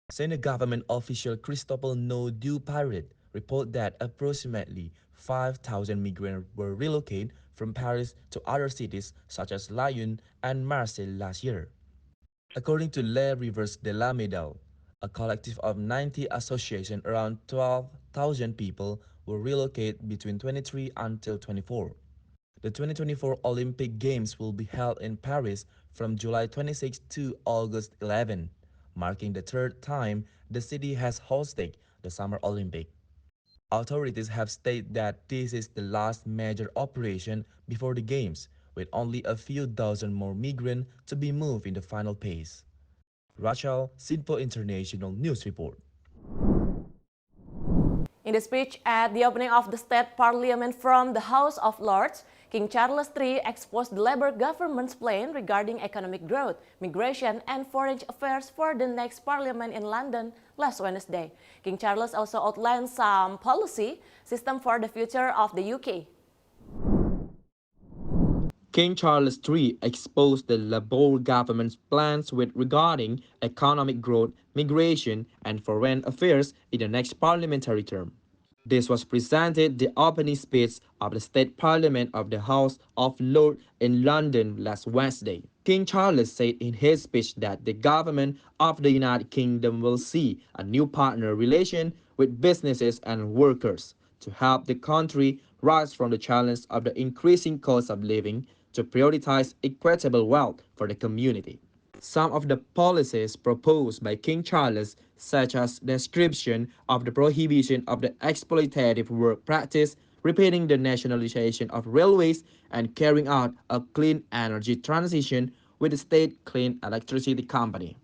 Senior government official Christophe Naudé-Piret reported that approximately 5,000 migrants were relocated from Paris to other cities such as Lyon and Marseille last year. According to Les Rivers de la Médaille, a collective of 90 associations, around 12,000 people were relocated between 23 until 24. The 2024 Olympic Games will be held in Paris from July 26 to August 11, marking the third time the city has hosted the Summer Olympics. Authorities have stated that this is the last major operation before the Games, with only a few dozen more migrants to be moved in the final phase. Rachel, Simpo International News Report. In the speech at the opening of the State Parliament from the House of Lords, King Charles III exposed the Labour government's plan regarding economic growth, migration, and foreign affairs for the next Parliament in London last Wednesday. King Charles also outlined some policy system for the future of the UK. King Charles III exposed the Labour government's plans with regarding economic growth, migration, and foreign affairs in the next parliamentary term. This was presented the opening speech of the State Parliament of the House of Lords in London last Wednesday. King Charles said in his speech that the government of the United Kingdom will see a new partner relation with businesses and workers to help the country rise from the challenge of the increasing cost of living to prioritize equitable wealth for the community. Some of the policies proposed by King Charles, such as the inscription of the prohibition of the exploitative work practice, repealing the nationalization of railways, and carrying out a clean energy transition with the State Clean Electricity Company.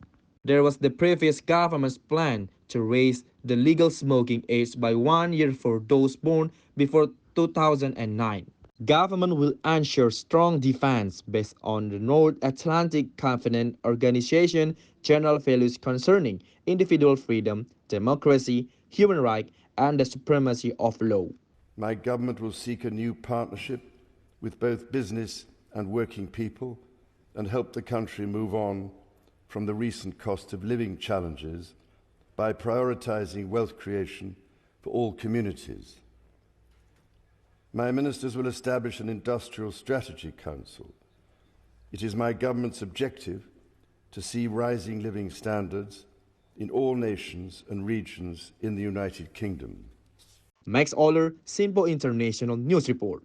There was the previous government's plan to raise the legal smoking age by 1 year for those born before 2009. Government will ensure strong defense based on the North Atlantic Covenant Organization general values concerning individual freedom, democracy, human rights, and the supremacy of law. My government will seek a new partnership with both business and working people and help the country move on from the recent cost of living challenges by prioritizing wealth creation for all communities. My ministers will establish an Industrial Strategy Council. It is my government's objective to see rising living standards in all nations and regions in the United Kingdom. Max Oller, Simpo International News Report.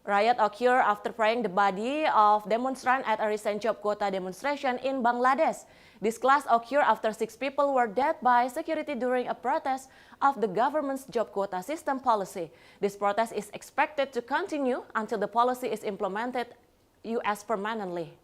Riot occurred after praying the body of demonstrant at a recent job quota demonstration in Bangladesh. This clash occurred after 6 people were dead by security during a protest of the government's job quota system policy. This protest is expected to continue until the policy is implemented US permanently.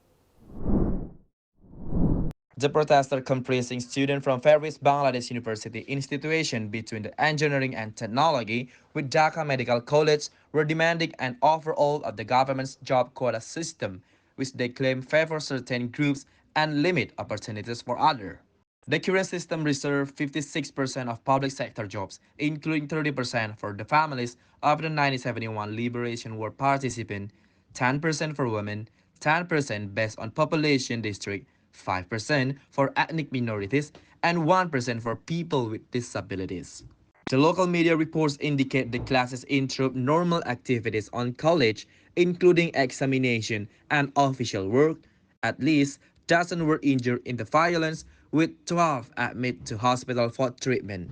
The protesters comprising students from various Bangladesh university institutions between the engineering and technology with Dhaka Medical College were demanding an overhaul of the government's job quota system, which they claim favors certain groups and limit opportunities for others. The current system reserves 56% of public sector jobs, including 30% for the families of the 1971 Liberation War participants, 10% for women, 10% based on population district, 5% for ethnic minorities, and 1% for people with disabilities. The local media reports indicate the classes interrupt normal activities on college, including examination and official work. At least dozens were injured in the violence, with 12 admitted to hospital for treatment.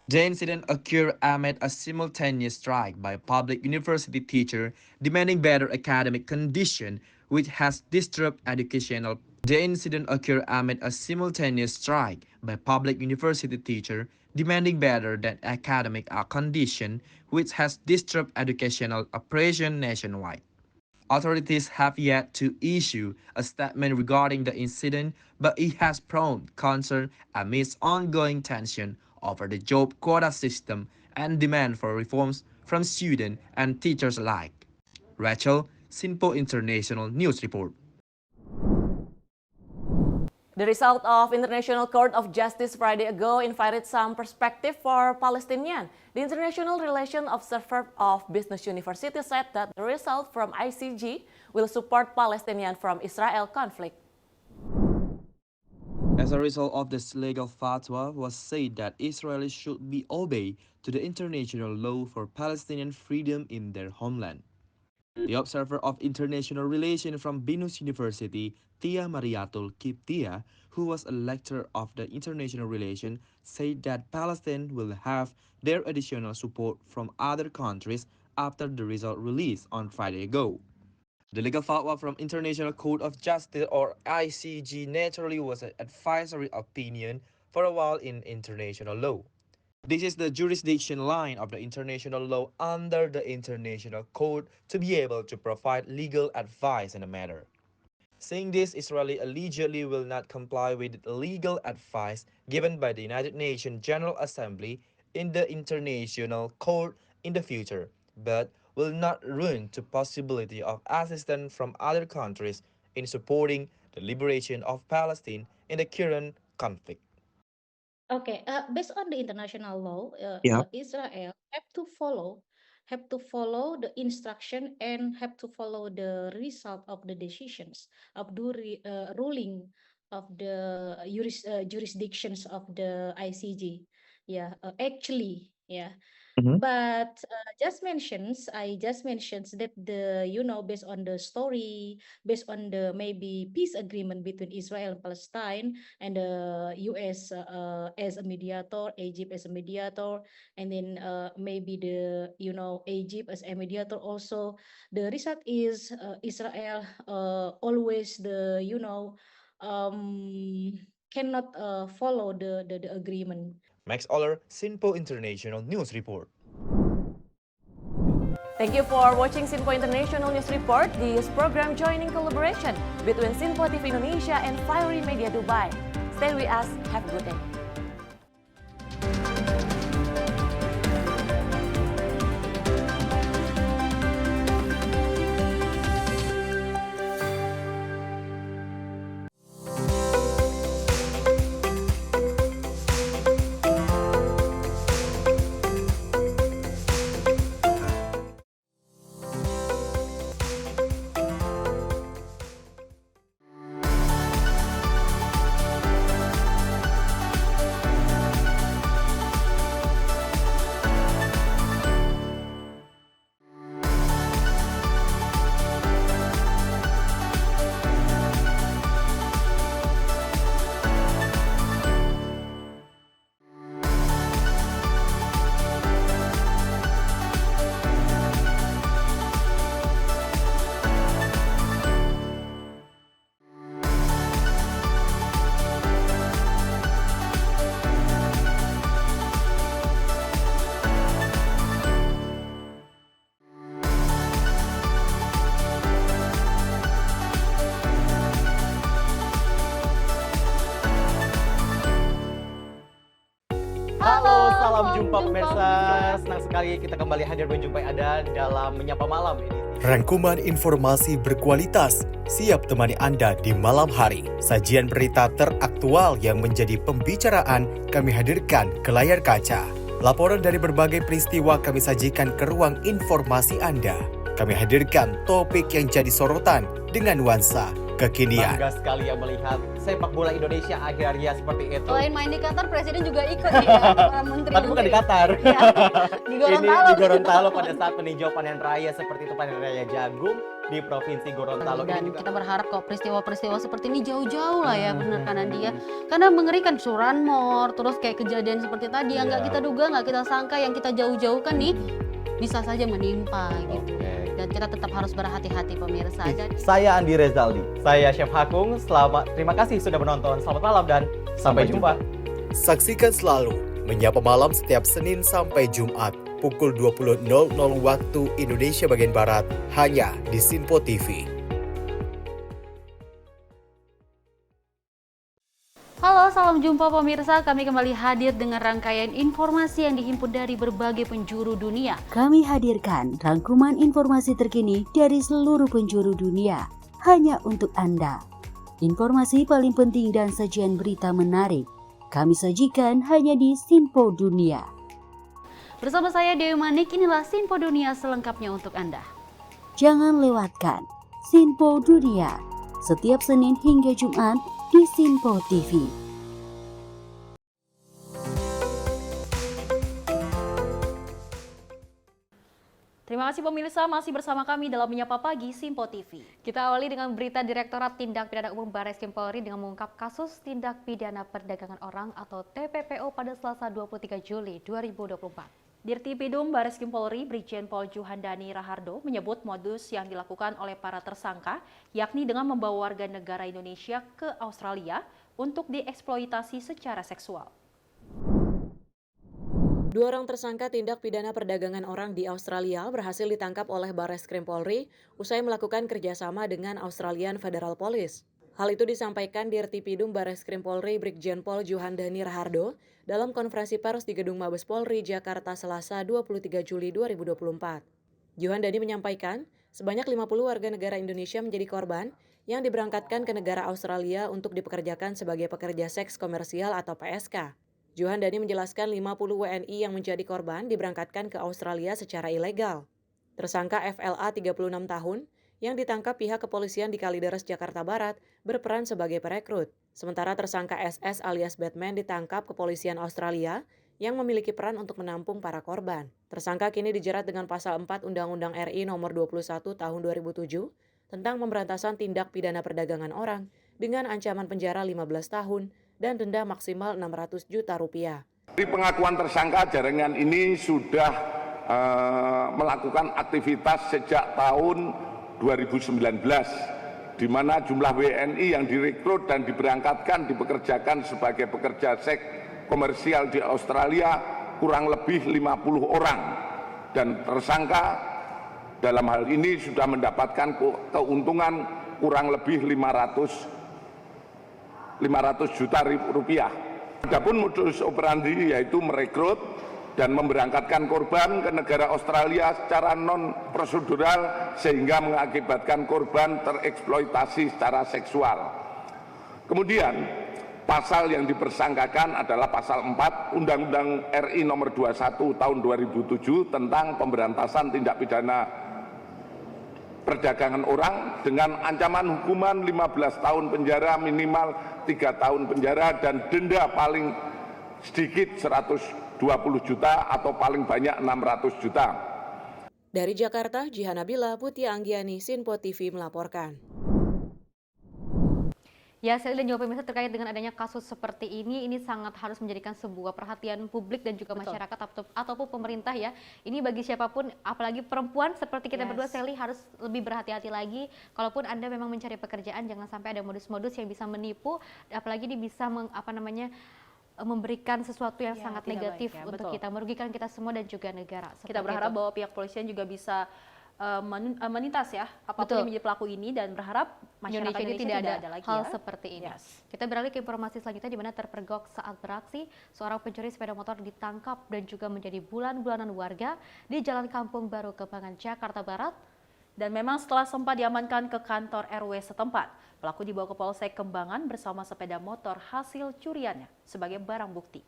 The incident occurred amid a simultaneous strike by public university teachers demanding better academic conditions, which has disrupted educational. The incident occurred amid a simultaneous strike by public university teachers demanding better than academic conditions, which has disrupted educational operation nationwide. Authorities have yet to issue a statement regarding the incident, but it has prompted concern amidst ongoing tension over the job quota system and demand for reforms from students and teachers alike. Rachel, Sinpo International News Report. The result of International Court of Justice Friday ago invited some perspective for Palestinians. The International Relations Observer of Business University said that the result from ICJ will support Palestinians from Israel conflict. As a result of this legal fatwa was said that Israelis should be obeyed to the international law for Palestinian freedom in their homeland. The observer of international relations from Binus University, Tia Mariatul Kiptia, who was a lecturer of the international relations, said that Palestine will have their additional support from other countries after the result released on Friday ago. The legal fatwa from International Court of Justice or ICJ naturally was an advisory opinion for a while in international law. This is the jurisdiction line of the international law under the International Court to be able to provide legal advice in the matter. Saying this, Israel allegedly will not comply with the legal advice given by the United Nations General Assembly in the International Court in the future, but will not run to possibility of assistance from other countries in supporting the liberation of Palestine in the current conflict. Okay, based on the international law, Yeah. Israel have to follow the instruction and have to follow the result of the decisions of the ruling of the jurisdictions of the ICJ. Yeah, actually, yeah. But I just mentions that based on the story, based on the maybe peace agreement between Israel and Palestine, and the U.S. As a mediator, Egypt as a mediator, and then maybe the Egypt as a mediator also. The result is Israel always cannot follow the agreement. Max Oller, Sinpo International News Report. Thank you for watching Sinpo International News Report. This program joining collaboration between Sinpo TV Indonesia and Fiery Media Dubai. Stay with us. Have a good day. Halo, salam jumpa pemirsa. Senang sekali kita kembali hadir menjumpai Anda dalam Menyapa Malam ini. Rangkuman informasi berkualitas siap temani Anda di malam hari. Sajian berita teraktual yang menjadi pembicaraan kami hadirkan ke layar kaca. Laporan dari berbagai peristiwa kami sajikan ke ruang informasi Anda. Kami hadirkan topik yang jadi sorotan dengan nuansa kekinian. Bangga sekali yang melihat sepak bola Indonesia akhir-akhirnya seperti itu. Selain main di Qatar, Presiden juga ikut ya, para menteri. Tapi bukan di Qatar. Ya, di Gorontalo. Ini di Gorontalo pada saat meninjau panen raya seperti itu, panen raya jagung. di Provinsi Gorontalo. Dan Ini juga kita berharap kok peristiwa-peristiwa seperti ini jauh-jauh lah ya, benar kan Andia? Karena mengerikan curanmor, terus kayak kejadian seperti tadi yang nggak kita duga, nggak kita sangka, yang kita jauh-jauhkan nih bisa saja menimpa gitu. Dan kita tetap harus berhati-hati pemirsa. Dan saya Andi Rezaldi, saya Chef Hakung. Terima kasih sudah menonton. Selamat malam dan sampai jumpa. Saksikan selalu Menyapa Malam setiap Senin sampai Jumat pukul 20.00 waktu Indonesia bagian Barat hanya di Sinpo TV. Halo, salam jumpa pemirsa. Kami kembali hadir dengan rangkaian informasi yang dihimpun dari berbagai penjuru dunia. Kami hadirkan rangkuman informasi terkini dari seluruh penjuru dunia hanya untuk Anda. Informasi paling penting dan sajian berita menarik kami sajikan hanya di Sinpo Dunia. Bersama saya Dewi Manik, inilah Sinpo Dunia selengkapnya untuk Anda. Jangan lewatkan Sinpo Dunia setiap Senin hingga Jumat di Sinpo TV. Terima kasih pemirsa, masih bersama kami dalam Menyapa Pagi Sinpo TV. Kita awali dengan berita Direktorat Tindak Pidana Umum Barreskrim Polri dengan mengungkap kasus tindak pidana perdagangan orang atau TPPO pada Selasa 23 Juli 2024. Dirtipidum Barreskrim Polri Brigjen Pol Juhandani Rahardo menyebut modus yang dilakukan oleh para tersangka yakni dengan membawa warga negara Indonesia ke Australia untuk dieksploitasi secara seksual. 2 orang tersangka tindak pidana perdagangan orang di Australia berhasil ditangkap oleh Barreskrim Polri usai melakukan kerjasama dengan Australian Federal Police. Hal itu disampaikan Dirtipidum Barreskrim Polri Brigjen Pol Juhandani Rahardo dalam konferensi pers di Gedung Mabes Polri, Jakarta, Selasa 23 Juli 2024. Juhandani menyampaikan, sebanyak 50 warga negara Indonesia menjadi korban yang diberangkatkan ke negara Australia untuk dipekerjakan sebagai pekerja seks komersial atau PSK. Juhandani menjelaskan 50 WNI yang menjadi korban diberangkatkan ke Australia secara ilegal. Tersangka FLA 36 tahun yang ditangkap pihak kepolisian di Kalideres, Jakarta Barat berperan sebagai perekrut. Sementara tersangka SS alias Batman ditangkap kepolisian Australia yang memiliki peran untuk menampung para korban. Tersangka kini dijerat dengan pasal 4 Undang-Undang RI nomor 21 tahun 2007 tentang pemberantasan tindak pidana perdagangan orang dengan ancaman penjara 15 tahun dan denda maksimal 600 juta rupiah. Dari pengakuan tersangka, jaringan ini sudah melakukan aktivitas sejak tahun 2019, di mana jumlah WNI yang direkrut dan diberangkatkan dipekerjakan sebagai pekerja seks komersial di Australia kurang lebih 50 orang. Dan tersangka dalam hal ini sudah mendapatkan keuntungan kurang lebih 500 juta rupiah. Adapun modus operandi yaitu merekrut dan memberangkatkan korban ke negara Australia secara non-prosedural sehingga mengakibatkan korban tereksploitasi secara seksual. Kemudian pasal yang dipersangkakan adalah pasal 4 Undang-Undang RI nomor 21 tahun 2007 tentang pemberantasan tindak pidana perdagangan orang dengan ancaman hukuman 15 tahun penjara, minimal 3 tahun penjara, dan denda paling sedikit 120 juta atau paling banyak 600 juta. Dari Jakarta, Jihan Nabila, Putih Anggiani, Sinpo TV melaporkan. Ya, Sally dan juga pemirsa, terkait dengan adanya kasus seperti ini sangat harus menjadikan sebuah perhatian publik dan juga masyarakat ataupun pemerintah ya. Ini bagi siapapun, apalagi perempuan seperti kita berdua, Sally, harus lebih berhati-hati lagi. Kalaupun Anda memang mencari pekerjaan, jangan sampai ada modus-modus yang bisa menipu, apalagi bisa memberikan sesuatu yang sangat negatif baik, untuk kita, merugikan kita semua dan juga negara. Kita berharap bahwa pihak polisian juga bisa menintas ya apapun yang menjadi pelaku ini, dan berharap masyarakat Indonesia tidak ada lagi hal seperti ini. Kita beralih ke informasi selanjutnya, di mana terpergok saat beraksi, seorang pencuri sepeda motor ditangkap dan juga menjadi bulan-bulanan warga di Jalan Kampung Baru, Kembangan, Jakarta Barat. Dan memang setelah sempat diamankan ke kantor RW setempat, pelaku dibawa ke Polsek Kembangan bersama sepeda motor hasil curiannya sebagai barang bukti.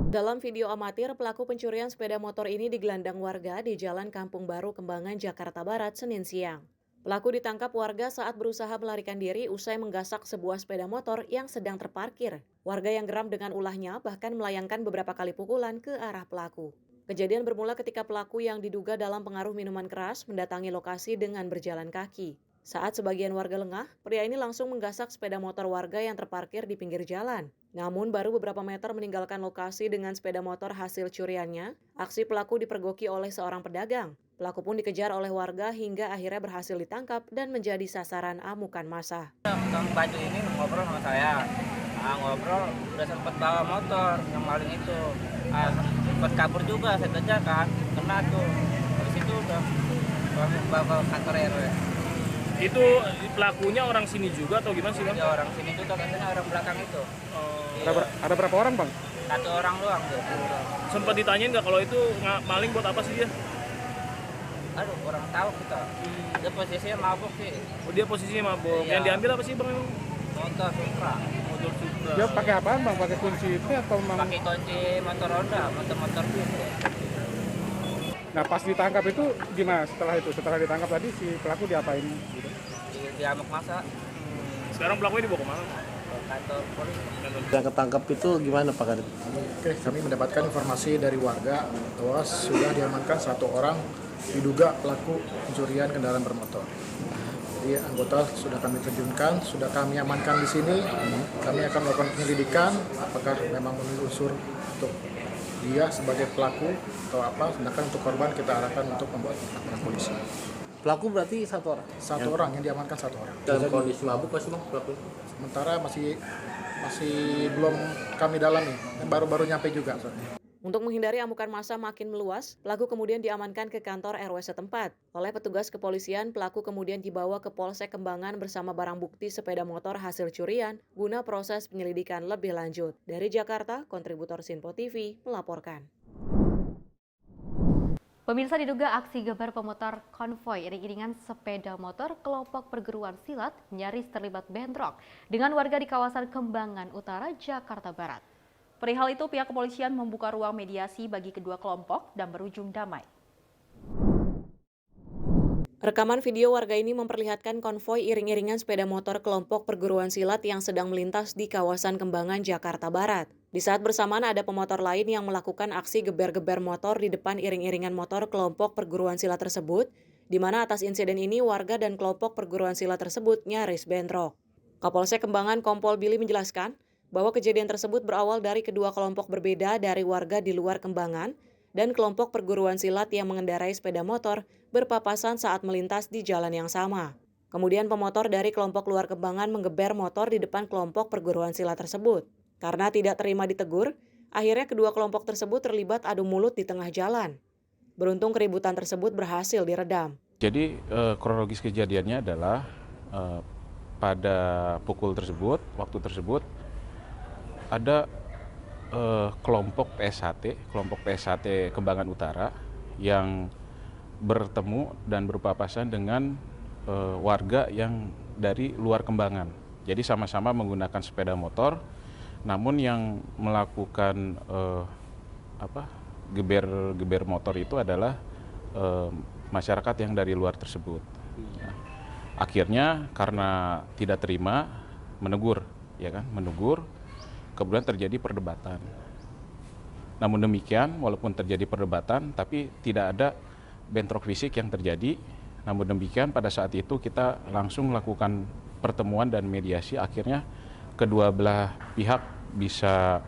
Dalam video amatir, pelaku pencurian sepeda motor ini digelandang warga di Jalan Kampung Baru, Kembangan, Jakarta Barat, Senin siang. Pelaku ditangkap warga saat berusaha melarikan diri usai menggasak sebuah sepeda motor yang sedang terparkir. Warga yang geram dengan ulahnya bahkan melayangkan beberapa kali pukulan ke arah pelaku. Kejadian bermula ketika pelaku yang diduga dalam pengaruh minuman keras mendatangi lokasi dengan berjalan kaki. Saat sebagian warga lengah, pria ini langsung menggasak sepeda motor warga yang terparkir di pinggir jalan. Namun baru beberapa meter meninggalkan lokasi dengan sepeda motor hasil curiannya, aksi pelaku dipergoki oleh seorang pedagang. Pelaku pun dikejar oleh warga hingga akhirnya berhasil ditangkap dan menjadi sasaran amukan massa. Tukang baju ini ngobrol sama saya. Ngobrol udah sempat bawa motor yang maling itu. Sempat kabur juga, saya kejar kan, kena tuh. Habis itu udah bawa kantor RW. Itu pelakunya orang sini juga atau gimana sih Bang? Ya orang sini juga, katanya orang belakang itu. Iya. Ada berapa orang Bang? 1 orang doang tuh. Sempat ditanyain nggak kalau itu maling buat apa sih dia? Aduh, kurang tahu kita. Dia posisinya mabuk sih. Oh, dia posisinya mabuk. Iya. Yang diambil apa sih Bang? Motor Supra. Motor Supra. Dia pakai apaan Bang? Pakai kunci itu atau memang? Pakai kunci motor Honda, motor gitu. Nah pas ditangkap itu gimana setelah itu? Setelah ditangkap tadi si pelaku diapain? Gitu? Diamuk masa. Sekarang pelakunya dibawa kemana? Ke kantor polisi. Yang ketangkap itu gimana Pak Kadip? Oke, kami mendapatkan informasi dari warga bahwa sudah diamankan 1 orang diduga pelaku pencurian kendaraan bermotor. Jadi anggota sudah kami terjunkan, sudah kami amankan di sini. Kami akan melakukan penyelidikan apakah memang menelusur untuk dia sebagai pelaku atau apa, sedangkan untuk korban kita arahkan untuk membuat laporan polisi. Pelaku berarti 1 orang? 1 orang, yang diamankan 1 orang. Dalam kondisi mabuk masih Bang pelaku? Sementara masih belum kami dalami, baru-baru nyampe juga. Untuk menghindari amukan massa makin meluas, pelaku kemudian diamankan ke kantor RW setempat. Oleh petugas kepolisian, pelaku kemudian dibawa ke Polsek Kembangan bersama barang bukti sepeda motor hasil curian guna proses penyelidikan lebih lanjut. Dari Jakarta, kontributor Sinpo TV melaporkan. Pemirsa, diduga aksi gebar pemotor konvoi iring-iringan sepeda motor kelompok perguruan silat nyaris terlibat bentrok dengan warga di kawasan Kembangan Utara, Jakarta Barat. Perihal itu, pihak kepolisian membuka ruang mediasi bagi kedua kelompok dan berujung damai. Rekaman video warga ini memperlihatkan konvoi iring-iringan sepeda motor kelompok perguruan silat yang sedang melintas di kawasan Kembangan, Jakarta Barat. Di saat bersamaan ada pemotor lain yang melakukan aksi geber-geber motor di depan iring-iringan motor kelompok perguruan silat tersebut, di mana atas insiden ini warga dan kelompok perguruan silat tersebut nyaris bentrok. Kapolsek Kembangan Kompol Billy menjelaskan bahwa kejadian tersebut berawal dari kedua kelompok berbeda dari warga di luar Kembangan dan kelompok perguruan silat yang mengendarai sepeda motor berpapasan saat melintas di jalan yang sama. Kemudian pemotor dari kelompok luar Kembangan menggeber motor di depan kelompok perguruan silat tersebut. Karena tidak terima ditegur, akhirnya kedua kelompok tersebut terlibat adu mulut di tengah jalan. Beruntung keributan tersebut berhasil diredam. Jadi kronologis kejadiannya adalah pada pukul tersebut, waktu tersebut, ada kelompok PSHT Kembangan Utara yang bertemu dan berpapasan dengan warga yang dari luar Kembangan. Jadi sama-sama menggunakan sepeda motor, namun yang melakukan geber motor itu adalah masyarakat yang dari luar tersebut. Ya. Akhirnya karena tidak terima menegur, kemudian terjadi perdebatan. Namun demikian, walaupun terjadi perdebatan, tapi tidak ada bentrok fisik yang terjadi. Namun demikian, pada saat itu kita langsung melakukan pertemuan dan mediasi. Akhirnya kedua belah pihak bisa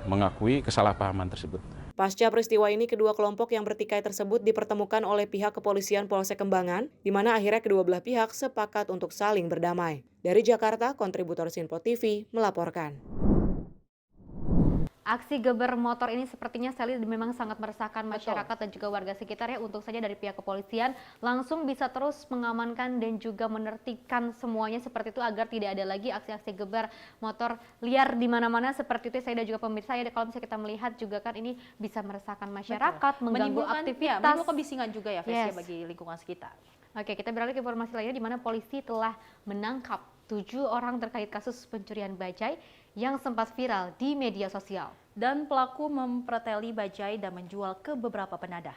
mengakui kesalahpahaman tersebut. Pasca peristiwa ini, kedua kelompok yang bertikai tersebut dipertemukan oleh pihak kepolisian Polsek Kembangan, di mana akhirnya kedua belah pihak sepakat untuk saling berdamai. Dari Jakarta, kontributor Sinpo TV melaporkan. Aksi geber motor ini sepertinya Sally memang sangat meresahkan masyarakat dan juga warga sekitar ya. Untuk saja dari pihak kepolisian langsung bisa terus mengamankan dan juga menertibkan semuanya seperti itu agar tidak ada lagi aksi-aksi geber motor liar di mana-mana seperti itu. Saya dan juga pemirsa ya, kalau misalnya kita melihat juga kan ini bisa meresahkan masyarakat, mengganggu aktivitas. Menimbulkan kebisingan juga ya bagi lingkungan sekitar. Oke, kita beralih ke informasi lainnya di mana polisi telah menangkap 7 orang terkait kasus pencurian bajai yang sempat viral di media sosial. Dan pelaku mempreteli bajai dan menjual ke beberapa penadah.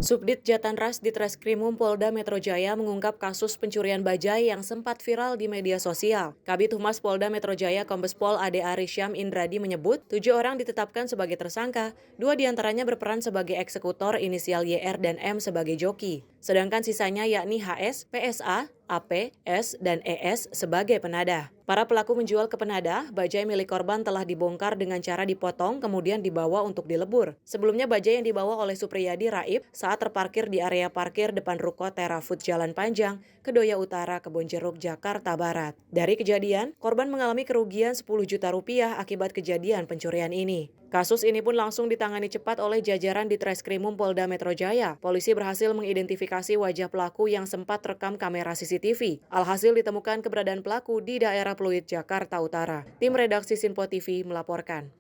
Subdit Jatanras Ditreskrimum Polda Metro Jaya mengungkap kasus pencurian bajai yang sempat viral di media sosial. Kabid Humas Polda Metro Jaya Kombes Pol Ade Arisyam Indradi menyebut 7 orang ditetapkan sebagai tersangka, 2 diantaranya berperan sebagai eksekutor inisial YR dan M sebagai joki. Sedangkan sisanya yakni HS, PSA, AP, S, dan ES sebagai penadah. Para pelaku menjual ke penadah, bajai milik korban telah dibongkar dengan cara dipotong kemudian dibawa untuk dilebur. Sebelumnya bajai yang dibawa oleh Supriyadi Raib saat terparkir di area parkir depan ruko Terafood Jalan Panjang, Kedoya Utara, Kebonjeruk, Jakarta Barat. Dari kejadian, korban mengalami kerugian 10 juta rupiah akibat kejadian pencurian ini. Kasus ini pun langsung ditangani cepat oleh jajaran Ditreskrimum Polda Metro Jaya. Polisi berhasil mengidentifikasi wajah pelaku yang sempat terekam kamera CCTV. Alhasil ditemukan keberadaan pelaku di daerah Pluit, Jakarta Utara. Tim redaksi Sinpo TV melaporkan.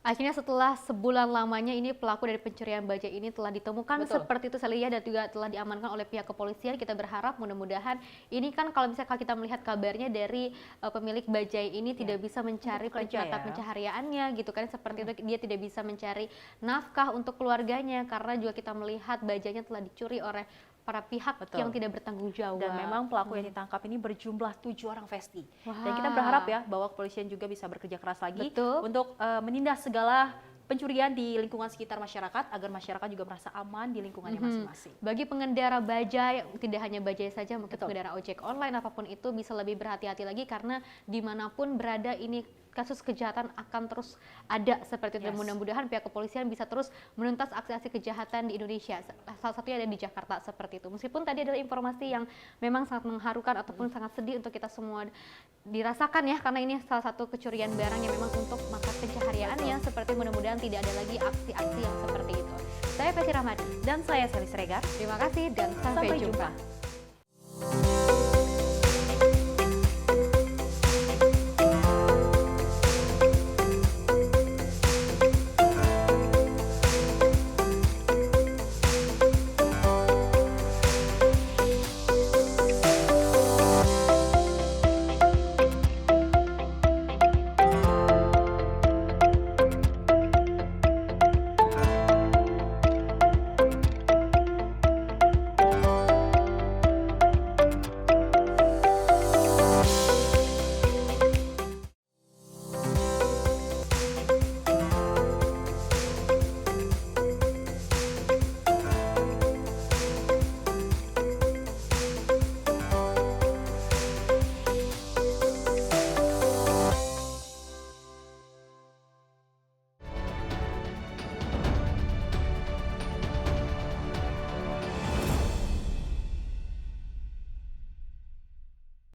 Akhirnya setelah sebulan lamanya ini pelaku dari pencurian bajai ini telah ditemukan. Betul. Seperti itu Celia, dan juga telah diamankan oleh pihak kepolisian. Kita berharap mudah-mudahan ini kan kalau misalnya kita melihat kabarnya dari pemilik bajai ini tidak bisa mencari mata pencahariannya gitu kan, seperti itu dia tidak bisa mencari nafkah untuk keluarganya karena juga kita melihat bajainya telah dicuri oleh para pihak yang tidak bertanggung jawab. Dan memang pelaku yang ditangkap ini berjumlah 7 orang Vesti. Wah. Dan kita berharap ya bahwa kepolisian juga bisa bekerja keras lagi untuk menindas segala pencurian di lingkungan sekitar masyarakat agar masyarakat juga merasa aman di lingkungannya masing-masing. Bagi pengendara bajai, tidak hanya bajai saja, mungkin pengendara ojek online apapun itu bisa lebih berhati-hati lagi karena dimanapun berada ini kasus kejahatan akan terus ada seperti itu. Dan mudah-mudahan pihak kepolisian bisa terus menuntas aksi-aksi kejahatan di Indonesia. Salah satunya ada di Jakarta seperti itu. Meskipun tadi adalah informasi yang memang sangat mengharukan ataupun sangat sedih untuk kita semua dirasakan ya, karena ini salah satu kecurian barang yang memang untuk mata pencahariannya. Seperti mudah-mudahan tidak ada lagi aksi-aksi yang seperti itu. Saya Peci Rahmadi dan saya Sally Sregar. Terima kasih dan sampai jumpa.